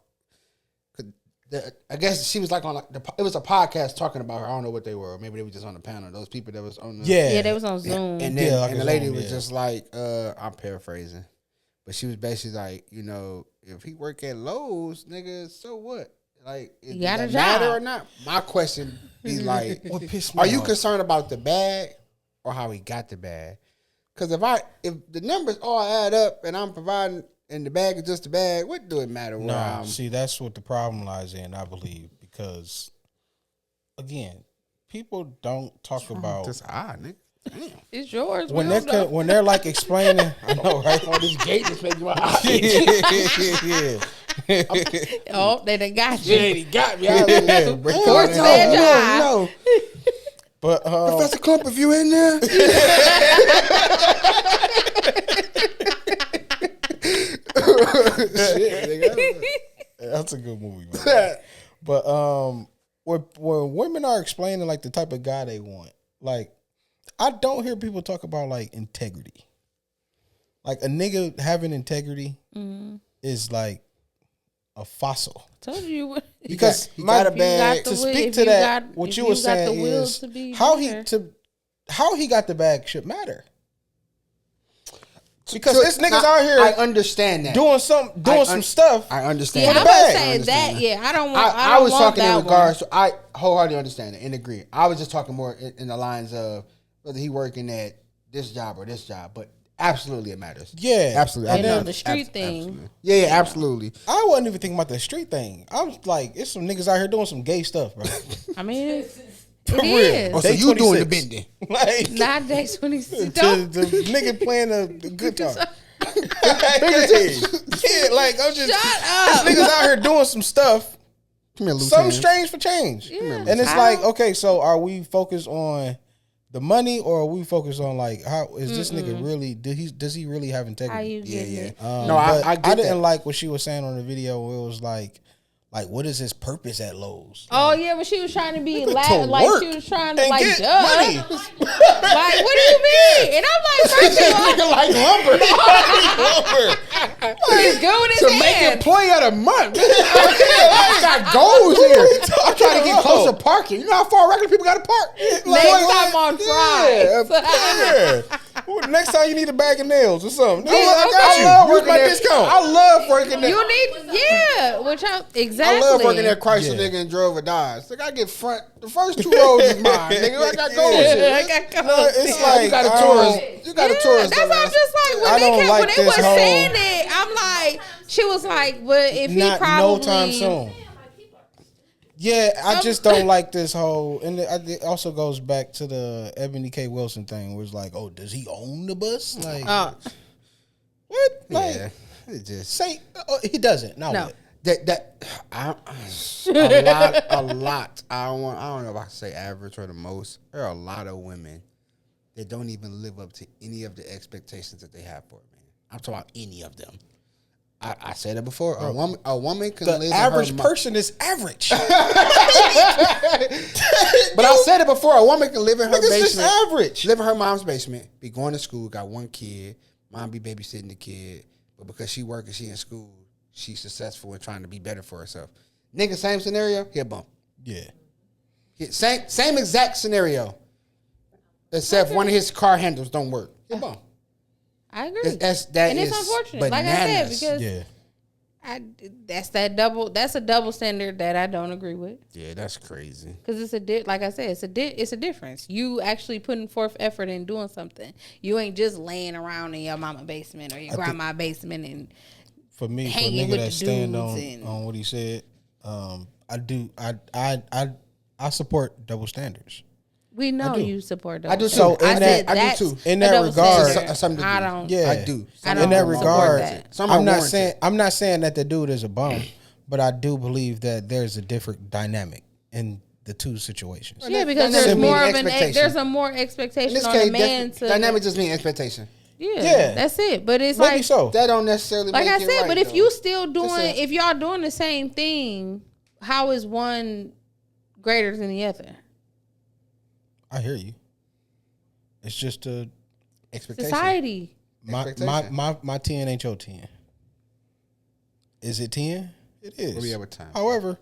Speaker 1: I guess she was like on it was a podcast talking about her. I don't know what they were. Maybe they were just on the panel. Those people that was on the
Speaker 2: they was on Zoom.
Speaker 1: And then the lady was just like, I'm paraphrasing, but she was basically like, if he work at Lowe's, nigga, so what? Like,
Speaker 2: you got a job
Speaker 1: matter or not? My question is like,
Speaker 3: what pissed me
Speaker 1: are you
Speaker 3: off?
Speaker 1: concerned about the bag or how he got the bag? Because if the numbers all add up and I'm providing and the bag is just a bag, what do it matter?
Speaker 3: See, that's what the problem lies in, I believe, because again, people don't talk about
Speaker 1: just nigga. Damn.
Speaker 2: It's yours.
Speaker 3: When they're like explaining, I know, right?
Speaker 1: Oh, this gate is making my eye.
Speaker 2: Oh, they done got you.
Speaker 1: Yeah, they got me.
Speaker 2: No.
Speaker 3: But
Speaker 1: Professor Clump, if you in there. Shit, nigga.
Speaker 3: That's a good movie, man. But when women are explaining like the type of guy they want, like I don't hear people talk about like integrity. Like a nigga having integrity is like a fossil.
Speaker 2: Told you
Speaker 1: because he got a bag.
Speaker 3: To speak to that, what you were saying is how he got the bag should matter. Because this niggas out here,
Speaker 1: I understand that
Speaker 3: doing some stuff.
Speaker 1: I understand.
Speaker 2: Yeah, I was saying that. Yeah, I don't want.
Speaker 1: I was talking in regards to. I wholeheartedly understand it and agree. I was just talking more in the lines of whether he working at this job or this job, but absolutely it matters.
Speaker 3: Yeah,
Speaker 1: absolutely.
Speaker 2: And then the street thing.
Speaker 1: Absolutely. Yeah, absolutely.
Speaker 3: I wasn't even thinking about the street thing. I was like, it's some niggas out here doing some gay stuff, bro.
Speaker 2: I mean,
Speaker 3: For
Speaker 2: it
Speaker 3: real.
Speaker 2: is.
Speaker 1: Oh, so you doing the bending?
Speaker 3: Like
Speaker 2: not day 26.
Speaker 3: The nigga playing the guitar. Yeah, like I'm just
Speaker 2: shut up.
Speaker 3: This niggas out here doing some stuff. Something strange for change.
Speaker 2: Yeah.
Speaker 3: And it's like, okay, so are we focused on the money or are we focused on like how is this nigga really does he really have integrity?
Speaker 2: How you getting it?
Speaker 3: No, I didn't like what she was saying on the video where it was like what is his purpose at Lowe's?
Speaker 2: Oh yeah, when she was trying to be like she was trying to like
Speaker 3: get money.
Speaker 2: Like what do you mean? And I'm like, first of all,
Speaker 1: nigga like lumber.
Speaker 2: he's good with his
Speaker 1: to make it play of the month. I got goals here. I'm trying to get closer parking. You know how far regular people got to park?
Speaker 2: Next time on Friday.
Speaker 3: Yeah. Next time you need a bag of nails or something.
Speaker 2: Yeah,
Speaker 3: I love working discount.
Speaker 1: I love working there.
Speaker 2: You need, which exactly.
Speaker 1: I love working at Chrysler, nigga, and drove a Dodge. Like I get the first 2 rows is mine, nigga. I got goals here.
Speaker 2: I got goals.
Speaker 3: It's like
Speaker 1: you got a tourist. You got a tourist.
Speaker 2: That's why I'm just like when they was saying it, I'm like, she was like, but if he probably
Speaker 3: no time soon. Yeah, I just don't like this whole, and it also goes back to the Ebony K. Wilson thing, where it's like, oh, does he own the bus? Like, what? Like,
Speaker 1: Yeah, it just
Speaker 3: say he doesn't. No.
Speaker 2: No.
Speaker 1: A lot. I don't know if I can say average or the most. There are a lot of women that don't even live up to any of the expectations that they have for a man. I'm talking about any of them. I said it before. A woman can live.
Speaker 3: The average person is average.
Speaker 1: But I said it before. A woman can live in her basement.
Speaker 3: Just average.
Speaker 1: Live in her mom's basement. Be going to school. Got one kid. Mom be babysitting the kid. But because she working, she in school. She's successful in trying to be better for herself. Nigga, same scenario. He'll bump.
Speaker 3: Yeah.
Speaker 1: Same exact scenario. Except one of his car handles don't work. He'll bump.
Speaker 2: I agree.
Speaker 1: And it's unfortunate.
Speaker 2: Bananas. Like I said, because that's a double standard that I don't agree with.
Speaker 1: Yeah, that's crazy.
Speaker 2: Because it's like I said, it's a difference. You actually putting forth effort in doing something. You ain't just laying around in your mama basement or your grandma basement and
Speaker 3: for me, for a nigga that stand on what he said, I support double standards.
Speaker 2: We know you support double
Speaker 1: I do too.
Speaker 2: So
Speaker 1: I do too.
Speaker 3: In that regard,
Speaker 2: I don't.
Speaker 3: Yeah,
Speaker 1: I do.
Speaker 3: In that regard,
Speaker 2: that.
Speaker 3: I'm not saying that the dude is a bum, but I do believe that there's a different dynamic in the two situations.
Speaker 2: Yeah, because there's more of there's a more expectation on a man to
Speaker 1: dynamic just means expectation.
Speaker 2: Yeah, that's it. But it's
Speaker 3: maybe
Speaker 2: like
Speaker 3: so.
Speaker 1: That don't necessarily
Speaker 2: like
Speaker 1: make
Speaker 2: I
Speaker 1: it
Speaker 2: said.
Speaker 1: right,
Speaker 2: But if
Speaker 1: though.
Speaker 2: you still doing, if y'all doing the same thing, how is one greater than the other?
Speaker 3: I hear you. It's just a
Speaker 1: expectation.
Speaker 2: Society.
Speaker 3: My 10 ain't your 10. Is it 10? It is.
Speaker 1: What we have with time?
Speaker 3: However,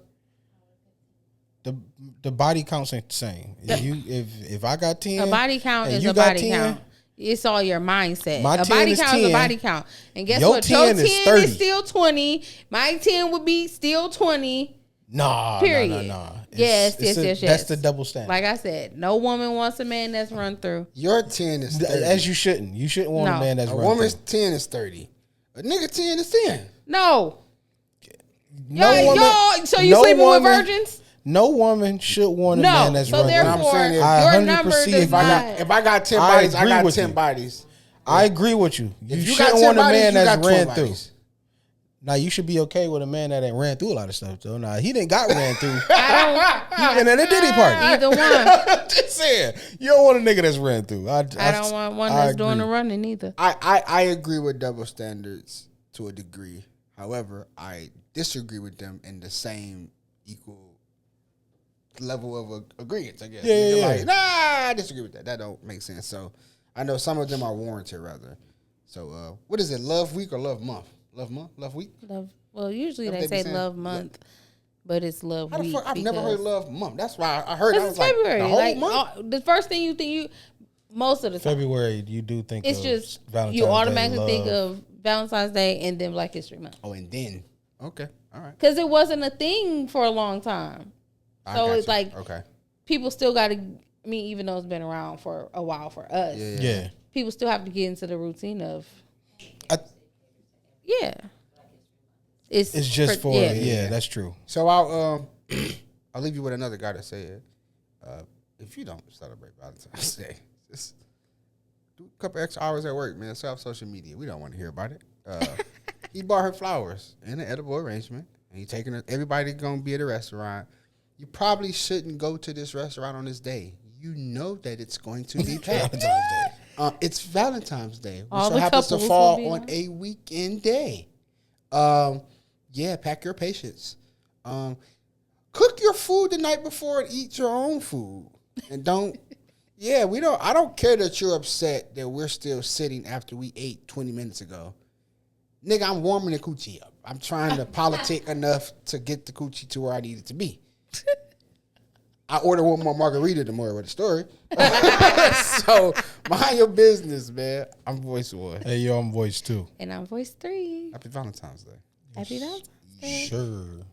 Speaker 3: the body counts ain't the same. If I got 10,
Speaker 2: a body count is
Speaker 3: you
Speaker 2: a
Speaker 3: got
Speaker 2: body
Speaker 3: 10,
Speaker 2: count. It's all your mindset.
Speaker 3: My
Speaker 2: a body count
Speaker 3: 10,
Speaker 2: is a body count. And guess
Speaker 3: your
Speaker 2: what?
Speaker 3: 10
Speaker 2: Your 10
Speaker 3: is 30.
Speaker 2: is still 20. My 10 would be still 20.
Speaker 3: Nah.
Speaker 2: Period.
Speaker 3: Nah.
Speaker 2: Yes.
Speaker 3: That's the double standard.
Speaker 2: Like I said, no woman wants a man that's run through.
Speaker 1: Your 10 is 30.
Speaker 3: As you shouldn't. You shouldn't want a man that's run through.
Speaker 1: A woman's 10 is 30. A nigga 10 is 10.
Speaker 2: No.
Speaker 3: Woman,
Speaker 2: so you sleeping with virgins?
Speaker 3: No woman should want a man that's run through.
Speaker 2: Therefore, your number does not.
Speaker 1: If I got 10 bodies, I got 10 bodies.
Speaker 3: I agree with you. You shouldn't want a man that's ran through. Now you should be okay with a man that ain't ran through a lot of stuff though. Now he didn't got ran through. He been at a Diddy party.
Speaker 2: Either one.
Speaker 3: Just saying, you don't want a nigga that's ran through. I
Speaker 2: don't want one that's doing the running either.
Speaker 1: I agree with double standards to a degree. However, I disagree with them in the same equal level of agreement. I guess.
Speaker 3: Yeah.
Speaker 1: Like, nah, I disagree with that. That don't make sense. So I know some of them are warranted rather. So what is it? Love week or love month? Love month? Love week?
Speaker 2: Well, usually they say love month, but it's love week.
Speaker 1: I've never heard love month. That's why I heard.
Speaker 2: It's February.
Speaker 1: Like, the whole month?
Speaker 2: The first thing you think most of the time.
Speaker 3: February, you do think
Speaker 2: it's
Speaker 3: of
Speaker 2: just
Speaker 3: Valentine's
Speaker 2: you automatically
Speaker 3: Day,
Speaker 2: think of Valentine's Day and then Black History Month.
Speaker 1: Oh, and then okay, all right.
Speaker 2: Because it wasn't a thing for a long time, so it's like people still got to. I mean, even though it's been around for a while for us,
Speaker 3: yeah.
Speaker 2: People still have to get into the routine of. It's
Speaker 3: just for that's true.
Speaker 1: So I'll leave you with another guy that said, if you don't celebrate Valentine's Day, just do a couple extra hours at work, man. Set up social media. We don't want to hear about it. He bought her flowers in an edible arrangement, and he taking her. Everybody gonna be at a restaurant. You probably shouldn't go to this restaurant on this day. You know that it's going to be packed. It's Valentine's Day, which so happens to fall on a weekend day. Pack your patience. Cook your food the night before and eat your own food. And don't, I don't care that you're upset that we're still sitting after we ate 20 minutes ago. Nigga, I'm warming the coochie up. I'm trying to politic enough to get the coochie to where I need it to be. I ordered one more margarita tomorrow with a story. So, mind your business, man. I'm voice 1.
Speaker 3: Hey, yo, I'm voice 2.
Speaker 2: And I'm voice 3.
Speaker 1: Happy Valentine's Day.
Speaker 2: Happy Valentine's Day.
Speaker 3: Sure.